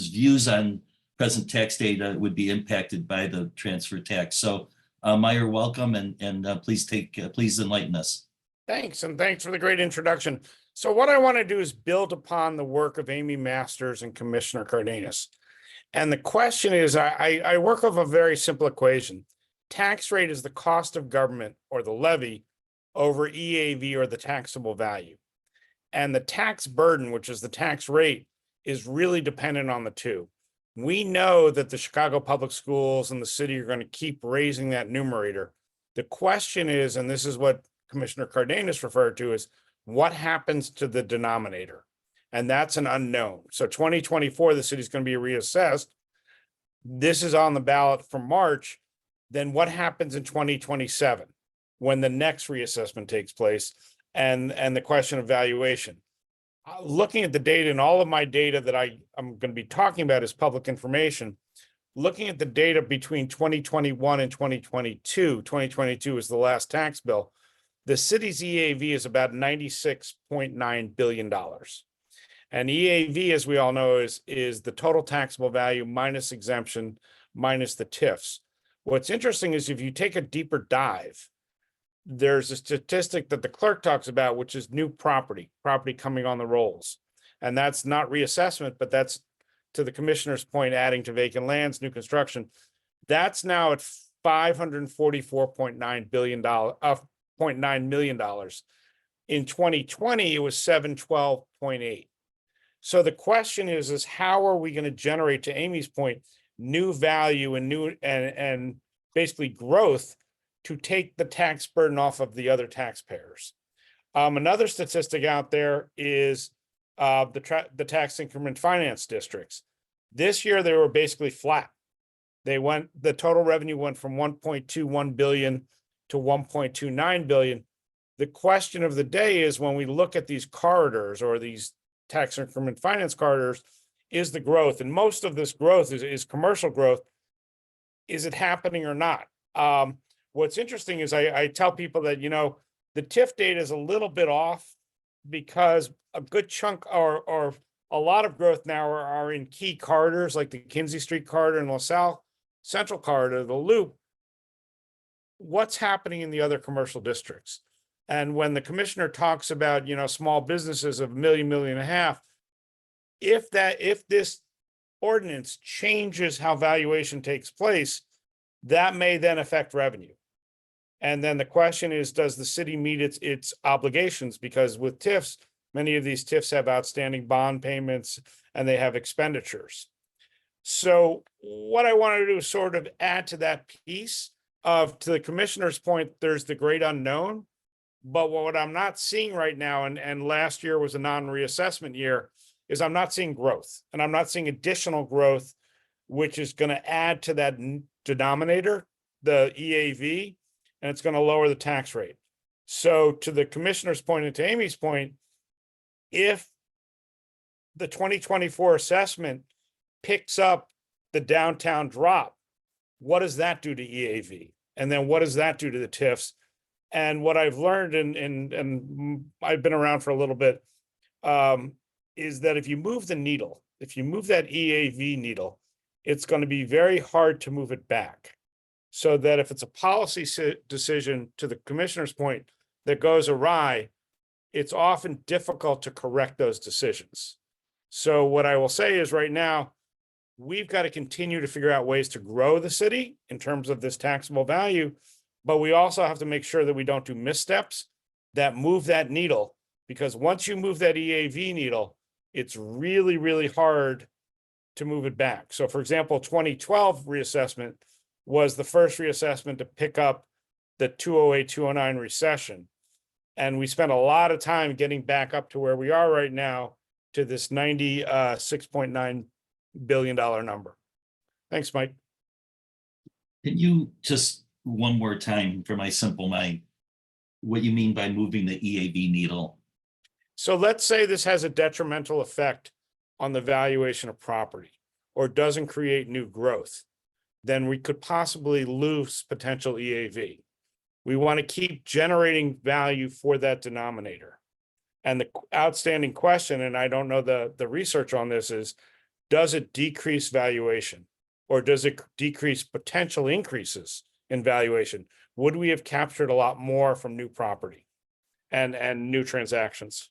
views on present tax data would be impacted by the transfer tax. So Meyer, welcome, and please enlighten us. Thanks, and thanks for the great introduction. So what I want to do is build upon the work of Amy Masters and Commissioner Cardenas. And the question is, I work off a very simple equation. Tax rate is the cost of government, or the levy, over EAV, or the taxable value. And the tax burden, which is the tax rate, is really dependent on the two. We know that the Chicago public schools and the city are going to keep raising that numerator. The question is, and this is what Commissioner Cardenas referred to, is what happens to the denominator? And that's an unknown. So 2024, the city's going to be reassessed. This is on the ballot for March. Then what happens in 2027 when the next reassessment takes place? And the question of valuation. Looking at the data, and all of my data that I'm going to be talking about is public information. Looking at the data between 2021 and 2022, 2022 is the last tax bill. The city's EAV is about $96.9 billion. And EAV, as we all know, is the total taxable value minus exemption, minus the TIFs. What's interesting is if you take a deeper dive, there's a statistic that the clerk talks about, which is new property coming on the rolls. And that's not reassessment, but that's, to the commissioner's point, adding to vacant lands, new construction. That's now at $544.9 billion, $0.9 million. In 2020, it was 712.8. So the question is how are we going to generate, to Amy's point, new value and new and basically growth to take the tax burden off of the other taxpayers? Another statistic out there is the tax increment finance districts. This year, they were basically flat. The total revenue went from 1.21 billion to 1.29 billion. The question of the day is, when we look at these corridors or these tax increment finance corridors, is the growth, and most of this growth is commercial growth. Is it happening or not? What's interesting is I tell people that, the TIF data is a little bit off because a good chunk or a lot of growth now are in key corridors like the Kinsey Street corridor and LaSalle Central corridor, the Loop. What's happening in the other commercial districts? And when the commissioner talks about, small businesses of $1 million, $1.5 million, if this ordinance changes how valuation takes place, that may then affect revenue. And then the question is, does the city meet its obligations? Because with TIFs, many of these TIFs have outstanding bond payments and they have expenditures. So what I want to do is sort of add to that piece to the commissioner's point, there's the great unknown. But what I'm not seeing right now, and last year was a non-reassessment year, is I'm not seeing growth, and I'm not seeing additional growth, which is going to add to that denominator, the EAV, and it's going to lower the tax rate. So to the commissioner's point and to Amy's point, if the 2024 assessment picks up the downtown drop, what does that do to EAV? And then what does that do to the TIFs? And what I've learned, and I've been around for a little bit, is that if you move the needle, if you move that EAV needle, it's going to be very hard to move it back. So that if it's a policy decision, to the commissioner's point, that goes awry, it's often difficult to correct those decisions. So what I will say is right now, we've got to continue to figure out ways to grow the city in terms of this taxable value, but we also have to make sure that we don't do missteps that move that needle, because once you move that EAV needle, it's really, really hard to move it back. So for example, 2012 reassessment was the first reassessment to pick up the 2008, 2009 recession. And we spent a lot of time getting back up to where we are right now, to this $96.9 billion number. Thanks, Mike. Can you just one more time for my simple mind, what you mean by moving the EAV needle? So let's say this has a detrimental effect on the valuation of property or doesn't create new growth, then we could possibly lose potential EAV. We want to keep generating value for that denominator. And the outstanding question, and I don't know the research on this, is does it decrease valuation or does it decrease potential increases in valuation? Would we have captured a lot more from new property and new transactions?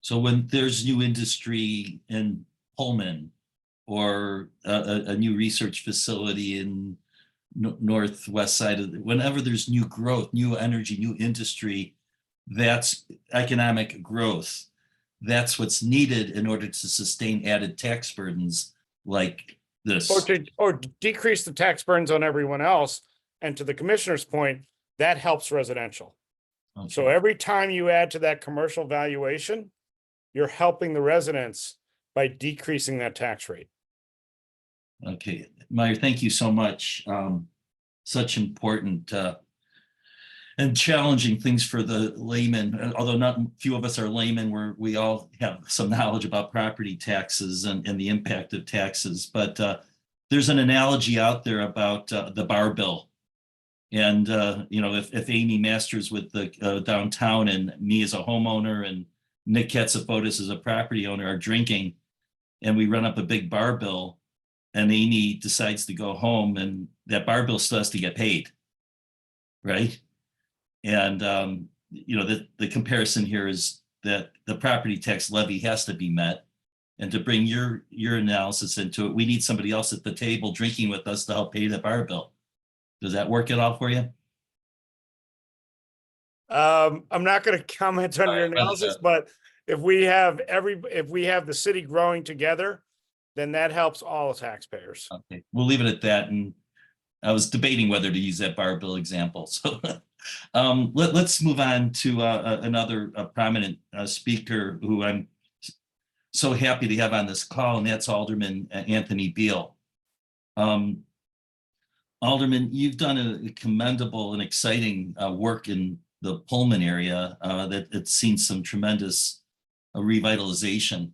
So when there's new industry in Pullman or a new research facility in northwest side of whenever there's new growth, new energy, new industry, that's economic growth. That's what's needed in order to sustain added tax burdens like this. Or decrease the tax burdens on everyone else. And to the commissioner's point, that helps residential. Okay. So every time you add to that commercial valuation, you're helping the residents by decreasing that tax rate. Okay, Meyer, thank you so much. Such important and challenging things for the layman, although not few of us are laymen, we all have some knowledge about property taxes and the impact of taxes. But there's an analogy out there about the bar bill. And, if Amy Masters with the downtown and me as a homeowner and Nick Katsafotis as a property owner are drinking and we run up a big bar bill and Amy decides to go home and that bar bill still has to get paid, right? And, the comparison here is that the property tax levy has to be met. And to bring your analysis into it, we need somebody else at the table drinking with us to help pay the bar bill. Does that work at all for you? I'm not gonna comment on your Alright, analysis, but if we have the city growing together, then that helps all taxpayers. Okay, we'll leave it at that. And I was debating whether to use that bar bill example. So let's move on to another prominent speaker who I'm so happy to have on this call, and that's Alderman Anthony Beale. Alderman, you've done a commendable and exciting work in the Pullman area that it's seen some tremendous revitalization.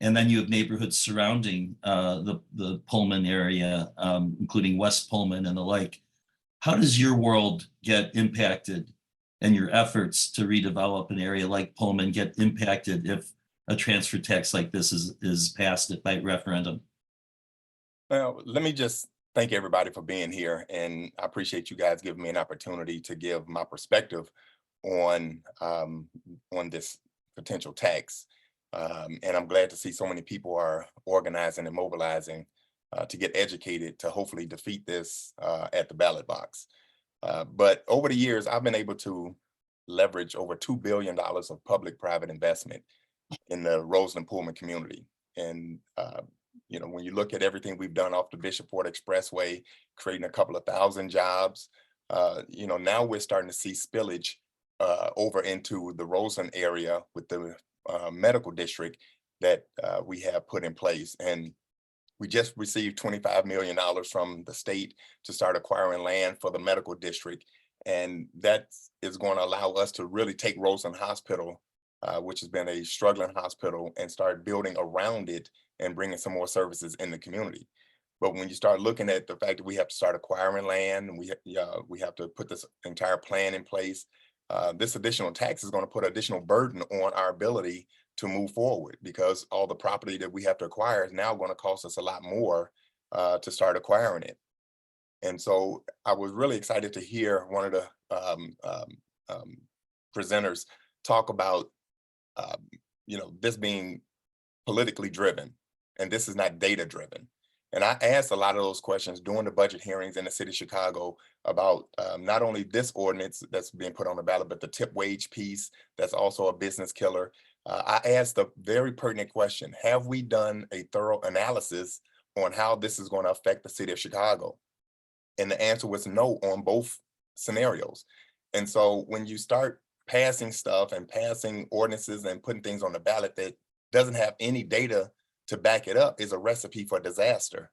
And then you have neighborhoods surrounding the Pullman area, including West Pullman and the like. How does your world get impacted and your efforts to redevelop an area like Pullman get impacted if a transfer tax like this is passed by referendum? Well, let me just thank everybody for being here, and I appreciate you guys giving me an opportunity to give my perspective on this potential tax. And I'm glad to see so many people are organizing and mobilizing to get educated to hopefully defeat this at the ballot box. But over the years, I've been able to leverage over $2 billion of public-private investment in the Roseland Pullman community. And you know, when you look at everything we've done off the Bishop Ford Expressway, creating a couple of thousand jobs, you know, now we're starting to see spillage over into the Roseland area with the medical district that we have put in place. And we just received $25 million from the state to start acquiring land for the medical district. And that is going to allow us to really take Roseland Hospital, which has been a struggling hospital, and start building around it and bringing some more services in the community. But when you start looking at the fact that we have to start acquiring land, and we have to put this entire plan in place, this additional tax is going to put additional burden on our ability to move forward, because all the property that we have to acquire is now going to cost us a lot more to start acquiring it. And so I was really excited to hear one of the presenters talk about you know, this being politically driven, and this is not data driven. And I asked a lot of those questions during the budget hearings in the city of Chicago about not only this ordinance that's being put on the ballot, but the tip wage piece that's also a business killer. I asked a very pertinent question: have we done a thorough analysis on how this is going to affect the city of Chicago? And the answer was no on both scenarios. And so when you start passing stuff and passing ordinances and putting things on the ballot that doesn't have any data to back it up, is a recipe for disaster.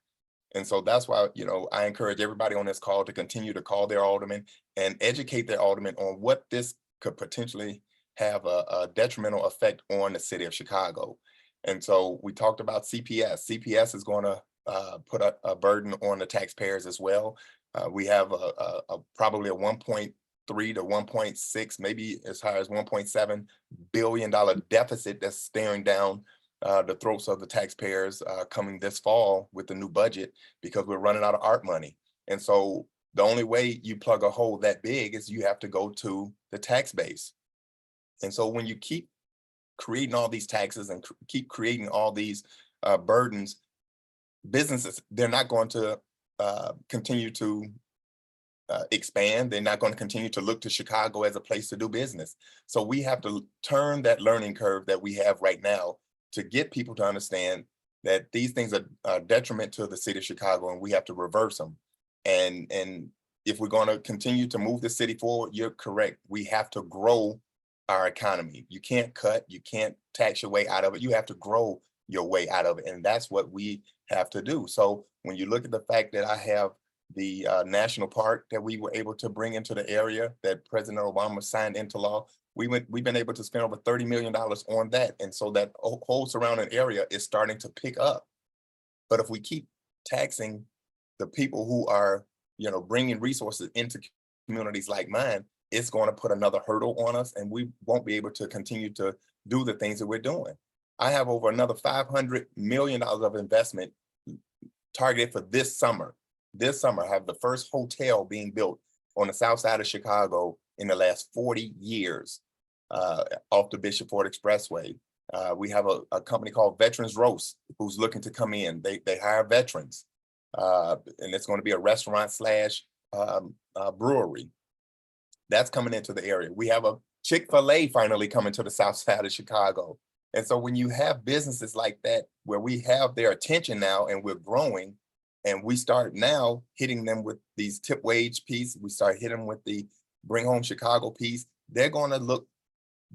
And so that's why, you know, I encourage everybody on this call to continue to call their alderman and educate their alderman on what this could potentially have a detrimental effect on the city of Chicago. And so we talked about CPS. CPS is going to put a burden on the taxpayers as well. We have probably a 1.3 to 1.6, maybe as high as $1.7 billion deficit that's staring down the throats of the taxpayers coming this fall with the new budget, because we're running out of art money. And so the only way you plug a hole that big is you have to go to the tax base. And so when you keep creating all these taxes and keep creating all these burdens, businesses, they're not going to continue to expand. They're not going to continue to look to Chicago as a place to do business. So we have to turn that learning curve that we have right now to get people to understand that these things are a detriment to the city of Chicago, and we have to reverse them. And if we're going to continue to move the city forward, you're correct. We have to grow our economy. You can't cut, you can't tax your way out of it. You have to grow your way out of it. And that's what we have to do. So when you look at the fact that I have the national park that we were able to bring into the area that President Obama signed into law, we've been able to spend over $30 million on that. And so that whole surrounding area is starting to pick up. But if we keep taxing the people who are, you know, bringing resources into communities like mine, it's going to put another hurdle on us, and we won't be able to continue to do the things that we're doing. I have over another $500 million of investment targeted for this summer. This summer, I have the first hotel being built on the south side of Chicago in the last 40 years off the Bishop Ford Expressway. We have a company called Veterans Roast who's looking to come in. They hire veterans, and it's going to be a restaurant slash brewery. That's coming into the area. We have a Chick-fil-A finally coming to the south side of Chicago. And so when you have businesses like that, where we have their attention now and we're growing, and we start now hitting them with these tip wage piece, we start hitting them with the bring home Chicago piece, they're going to look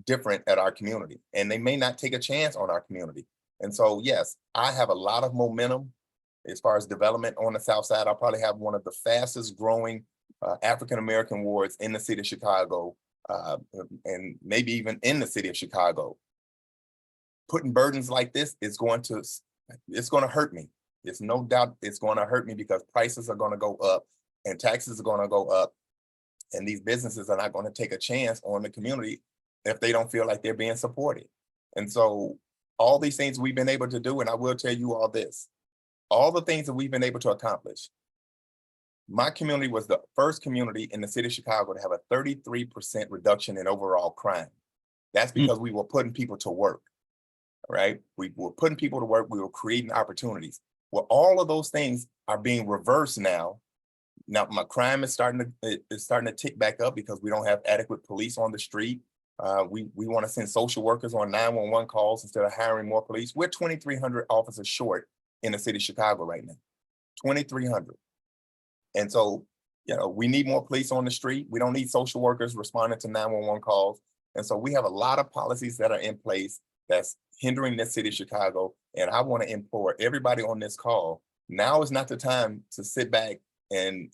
different at our community, and they may not take a chance on our community. And so, yes, I have a lot of momentum as far as development on the south side. I'll probably have one of the fastest growing African-American wards in the city of Chicago, and maybe even in the city of Chicago. Putting burdens like this is going to hurt me. There's no doubt it's going to hurt me, because prices are going to go up and taxes are going to go up. And these businesses are not going to take a chance on the community if they don't feel like they're being supported. And so all these things we've been able to do, and I will tell you all this, all the things that we've been able to accomplish. My community was the first community in the city of Chicago to have a 33% reduction in overall crime. That's because we were putting people to work, right? We were putting people to work. We were creating opportunities. Well, all of those things are being reversed now. Now, my crime is starting to tick back up because we don't have adequate police on the street. We want to send social workers on 911 calls instead of hiring more police. We're 2,300 officers short in the city of Chicago right now, 2,300. And so, we need more police on the street. We don't need social workers responding to 911 calls. And so we have a lot of policies that are in place that's hindering the city of Chicago. And I want to implore everybody on this call, now is not the time to sit back and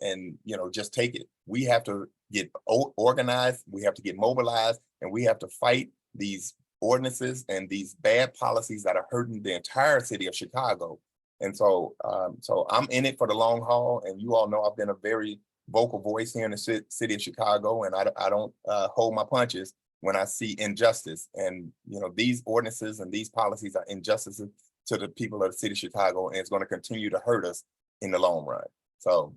just take it. We have to get organized, we have to get mobilized, and we have to fight these ordinances and these bad policies that are hurting the entire city of Chicago. And so I'm in it for the long haul. And you all know I've been a very vocal voice here in the city of Chicago, and I don't hold my punches when I see injustice. And these ordinances and these policies are injustices to the people of the city of Chicago, and it's going to continue to hurt us in the long run. So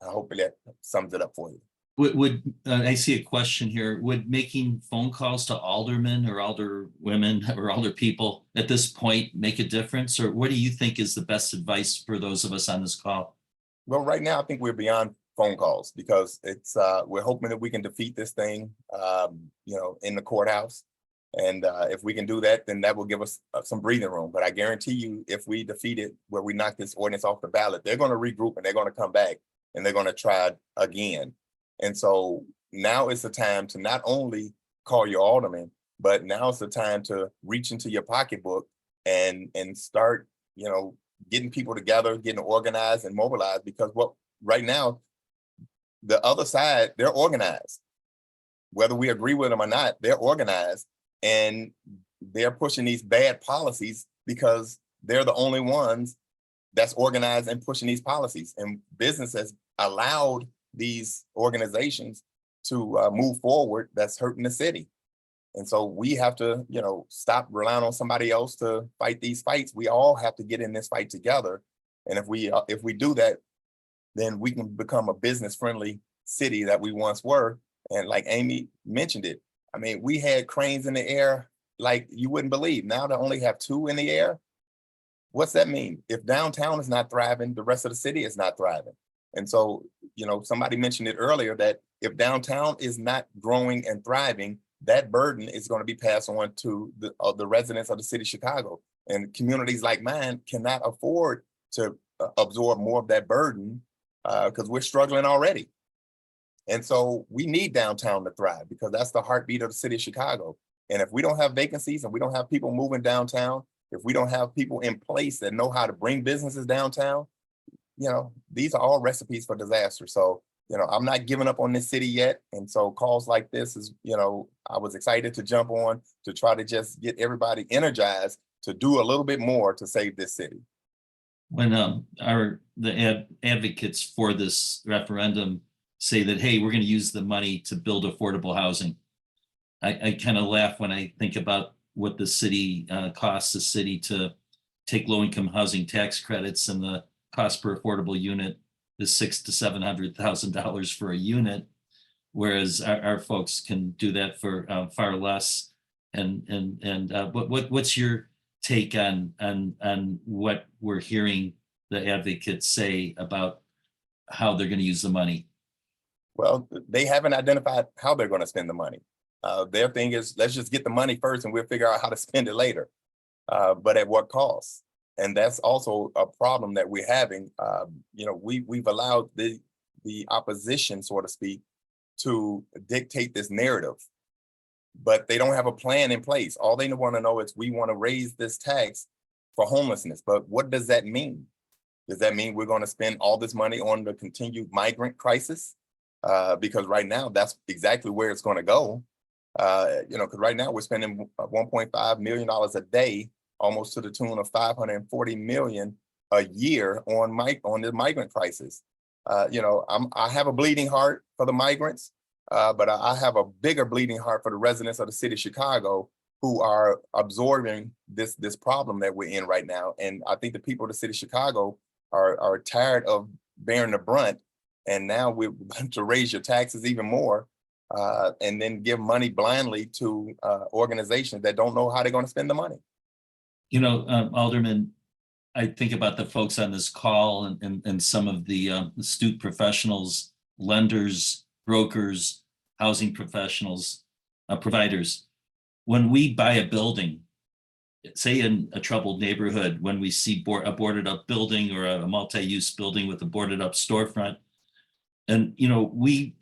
I hope that sums it up for you. Would I see a question here? Would making phone calls to aldermen or alder women or alder people at this point make a difference? Or what do you think is the best advice for those of us on this call? Well, right now, I think we're beyond phone calls, because it's we're hoping that we can defeat this thing, in the courthouse. And if we can do that, then that will give us some breathing room. But I guarantee you, if we defeat it, where we knock this ordinance off the ballot, they're going to regroup and they're going to come back and they're going to try again. And so now is the time to not only call your alderman, but now is the time to reach into your pocketbook and start, getting people together, getting organized and mobilized. Because right now, the other side, they're organized. Whether we agree with them or not, they're organized, and they're pushing these bad policies because they're the only ones that's organized and pushing these policies. And business has allowed these organizations to move forward. That's hurting the city. And so we have to, stop relying on somebody else to fight these fights. We all have to get in this fight together. And if we do that, then we can become a business-friendly city that we once were. And like Amy mentioned it, I mean, we had cranes in the air like you wouldn't believe. Now they only have 2 in the air. What's that mean? If downtown is not thriving, the rest of the city is not thriving. And so, somebody mentioned it earlier that if downtown is not growing and thriving, that burden is going to be passed on to the residents of the city of Chicago. And communities like mine cannot afford to absorb more of that burden because we're struggling already. And so we need downtown to thrive, because that's the heartbeat of the city of Chicago. And if we don't have vacancies and we don't have people moving downtown, if we don't have people in place that know how to bring businesses downtown, these are all recipes for disaster. So, I'm not giving up on this city yet. And so calls like this is, I was excited to jump on to try to just get everybody energized to do a little bit more to save this city. When the advocates for this referendum say that, hey, we're going to use the money to build affordable housing, I kind of laugh when I think about what the city costs the city to take low-income housing tax credits, and the cost per affordable unit is $600,000 to $700,000 for a unit, whereas our folks can do that for far less. What's your take on what we're hearing the advocates say about how they're going to use the money? Well, they haven't identified how they're going to spend the money. Their thing is, let's just get the money first and we'll figure out how to spend it later. But at what cost? And that's also a problem that we're having. We've allowed the opposition, so to speak, to dictate this narrative, but they don't have a plan in place. All they want to know is we want to raise this tax for homelessness. But what does that mean? Does that mean we're going to spend all this money on the continued migrant crisis? Because right now, that's exactly where it's going to go. Because right now we're spending $1.5 million a day, almost to the tune of 540 million a year on the migrant crisis. I have a bleeding heart for the migrants, but I have a bigger bleeding heart for the residents of the city of Chicago who are absorbing this problem that we're in right now. And I think the people of the city of Chicago are tired of bearing the brunt. And now we're going to raise your taxes even more and then give money blindly to organizations that don't know how they're going to spend the money. Alderman, I think about the folks on this call and some of the astute professionals, lenders, brokers, housing professionals, providers. When we buy a building, say in a troubled neighborhood, when we see a boarded up building or a multi-use building with a boarded up storefront, and we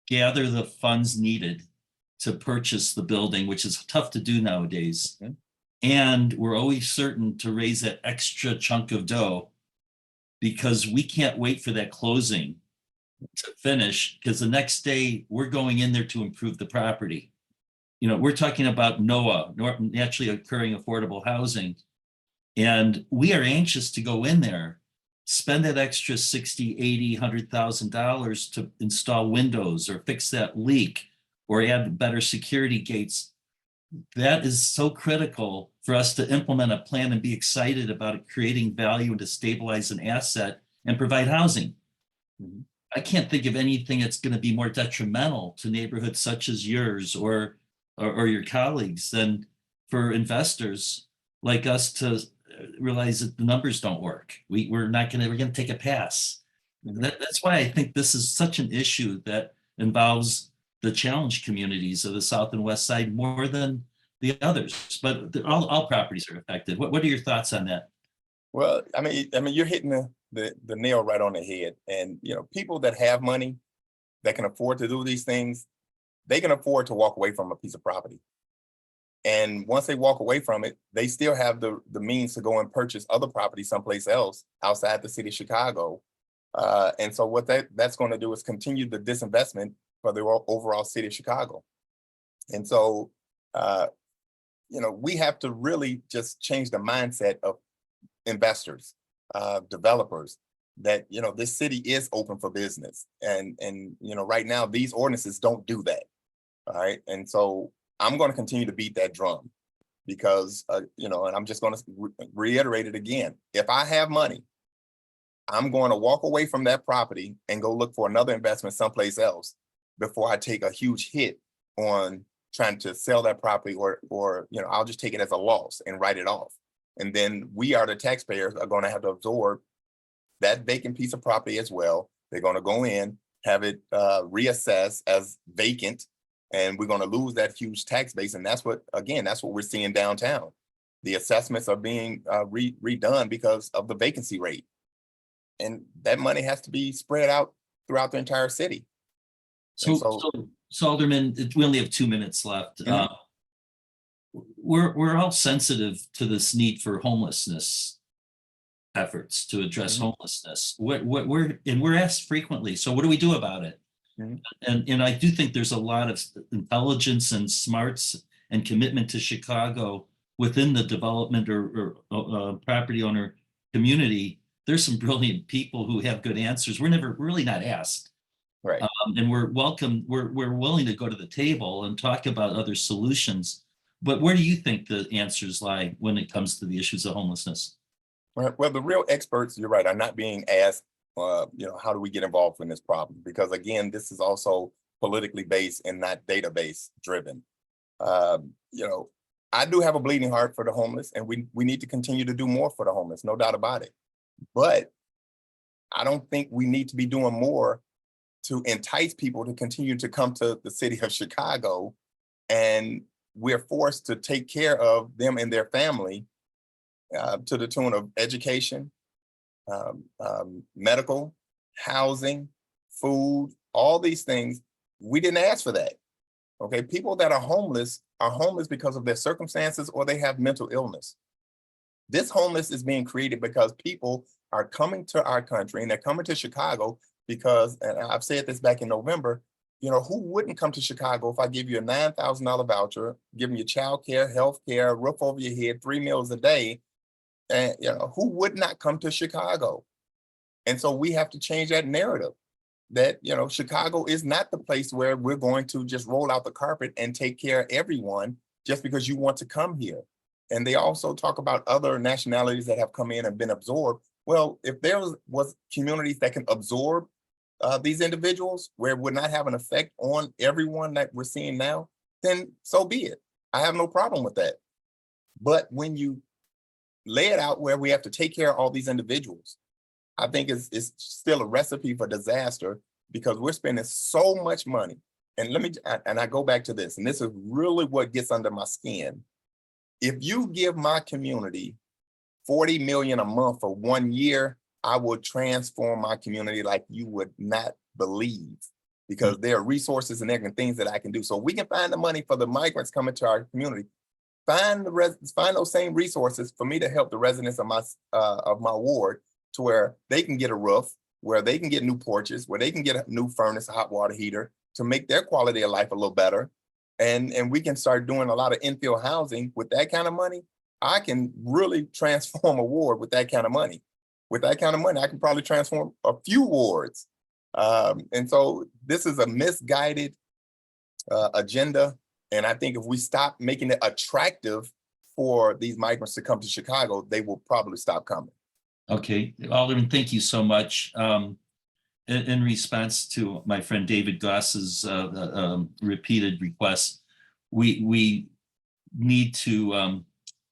gather the funds needed to purchase the building, which is tough to do nowadays. Okay. And we're always certain to raise that extra chunk of dough because we can't wait for that closing to finish, because the next day we're going in there to improve the property. We're talking about NOAA, naturally occurring affordable housing, and we are anxious to go in there, spend that extra $60,000, $80,000, $100,000 to install windows or fix that leak or add better security gates. That is so critical for us to implement a plan and be excited about it, creating value and to stabilize an asset and provide housing. Mm-hmm. I can't think of anything that's going to be more detrimental to neighborhoods such as yours or your colleagues than for investors like us to realize that the numbers don't work. We're going to take a pass. That's why I think this is such an issue that involves the challenged communities of the South and West Side more than the others, but all properties are affected. What are your thoughts on that? Well, I mean, you're hitting the nail right on the head. And people that have money that can afford to do these things, they can afford to walk away from a piece of property. And once they walk away from it, they still have the means to go and purchase other property someplace else outside the city of Chicago. And so what that's going to do is continue the disinvestment for the overall city of Chicago. And so, we have to really just change the mindset of investors, developers, that, this city is open for business. And right now, these ordinances don't do that. All right. And so I'm going to continue to beat that drum because, and I'm just going to reiterate it again. If I have money, I'm going to walk away from that property and go look for another investment someplace else before I take a huge hit on trying to sell that property or I'll just take it as a loss and write it off. And then we are the taxpayers are going to have to absorb that vacant piece of property as well. They're going to go in, have it reassessed as vacant, and we're going to lose that huge tax base. And that's what we're seeing downtown. The assessments are being redone because of the vacancy rate. And that money has to be spread out throughout the entire city. So Alderman, we only have 2 minutes left. Mm-hmm. We're all sensitive to this need for homelessness efforts to address mm-hmm. homelessness. We're asked frequently. So what do we do about it? Mm-hmm. And I do think there's a lot of intelligence and smarts and commitment to Chicago within the development or property owner community. There's some brilliant people who have good answers. We're really not asked. Right. And we're willing to go to the table and talk about other solutions. But where do you think the answers lie when it comes to the issues of homelessness? Well, the real experts, you're right, are not being asked, how do we get involved in this problem? Because again, this is also politically based and not database driven. I do have a bleeding heart for the homeless, and we need to continue to do more for the homeless, no doubt about it. But I don't think we need to be doing more to entice people to continue to come to the city of Chicago. And we're forced to take care of them and their family to the tune of education, medical, housing, food, all these things. We didn't ask for that. Okay, people that are homeless because of their circumstances or they have mental illness. This homeless is being created because people are coming to our country and they're coming to Chicago because, and I've said this back in November, you know, who wouldn't come to Chicago if I give you a $9,000 voucher, giving you childcare, health care, roof over your head, 3 meals a day, and you know, who would not come to Chicago? And so we have to change that narrative that, you know, Chicago is not the place where we're going to just roll out the carpet and take care of everyone just because you want to come here. And they also talk about other nationalities that have come in and been absorbed. Well, if there was communities that can absorb these individuals where it would not have an effect on everyone that we're seeing now, then so be it. I have no problem with that. But when you lay it out where we have to take care of all these individuals, I think it's still a recipe for disaster because we're spending so much money. And I go back to this, and this is really what gets under my skin. If you give my community $40 million a month for 1 year, I will transform my community like you would not believe, because there are resources and there are things that I can do. So we can find the money for the migrants coming to our community. Find those same resources for me to help the residents of my ward to where they can get a roof, where they can get new porches, where they can get a new furnace, a hot water heater to make their quality of life a little better. And we can start doing a lot of infill housing with that kind of money. I can really transform a ward with that kind of money. With that kind of money, I can probably transform a few wards. And so this is a misguided agenda. And I think if we stop making it attractive for these migrants to come to Chicago, they will probably stop coming. Okay, Alderman, thank you so much. In response to my friend David Goss's repeated request, we need to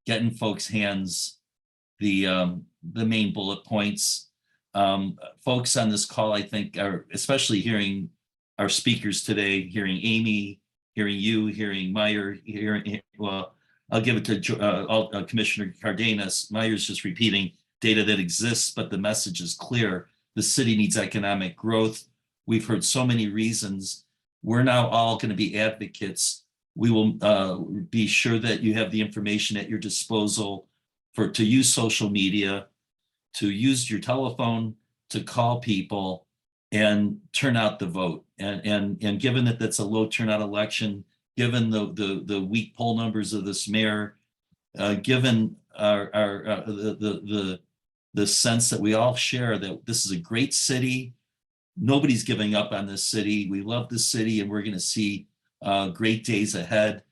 get in folks' hands the main bullet points. Folks on this call, I think, are especially hearing our speakers today, hearing Amy, hearing you, hearing Meyer, well, I'll give it to Commissioner Cardenas. Meyer's just repeating data that exists, but the message is clear. The city needs economic growth. We've heard so many reasons. We're now all going to be advocates. We will be sure that you have the information at your disposal to use social media, to use your telephone, to call people and turn out the vote. And given that that's a low turnout election, given the weak poll numbers of this mayor, given the sense that we all share that this is a great city. Nobody's giving up on this city. We love this city and we're going to see great days ahead.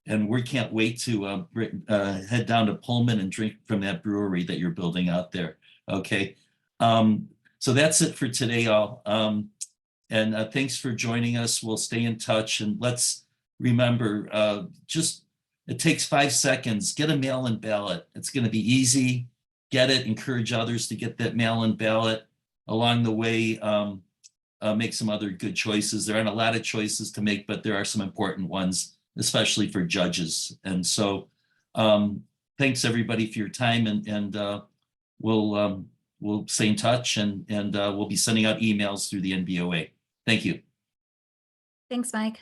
And we can't wait to head down to Pullman and drink from that brewery that you're building out there. Okay. So that's it for today, all. And thanks for joining us. We'll stay in touch and let's remember, it takes 5 seconds. Get a mail-in ballot. It's going to be easy. Get it, encourage others to get that mail-in ballot. Along the way, make some other good choices. There aren't a lot of choices to make, but there are some important ones, especially for judges. And so thanks everybody for your time, and we'll stay in touch, and we'll be sending out emails through the NBOA. Thank you. Thanks, Mike.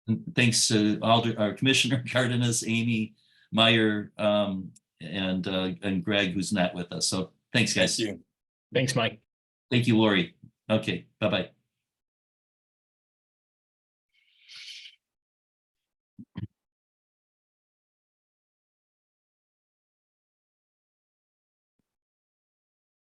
And thanks to our Commissioner Cardenas, Amy, Meyer, and Greg, who's not with us. So thanks, guys. Thank you. Thanks, Mike. Thank you, Lori. Okay, bye-bye.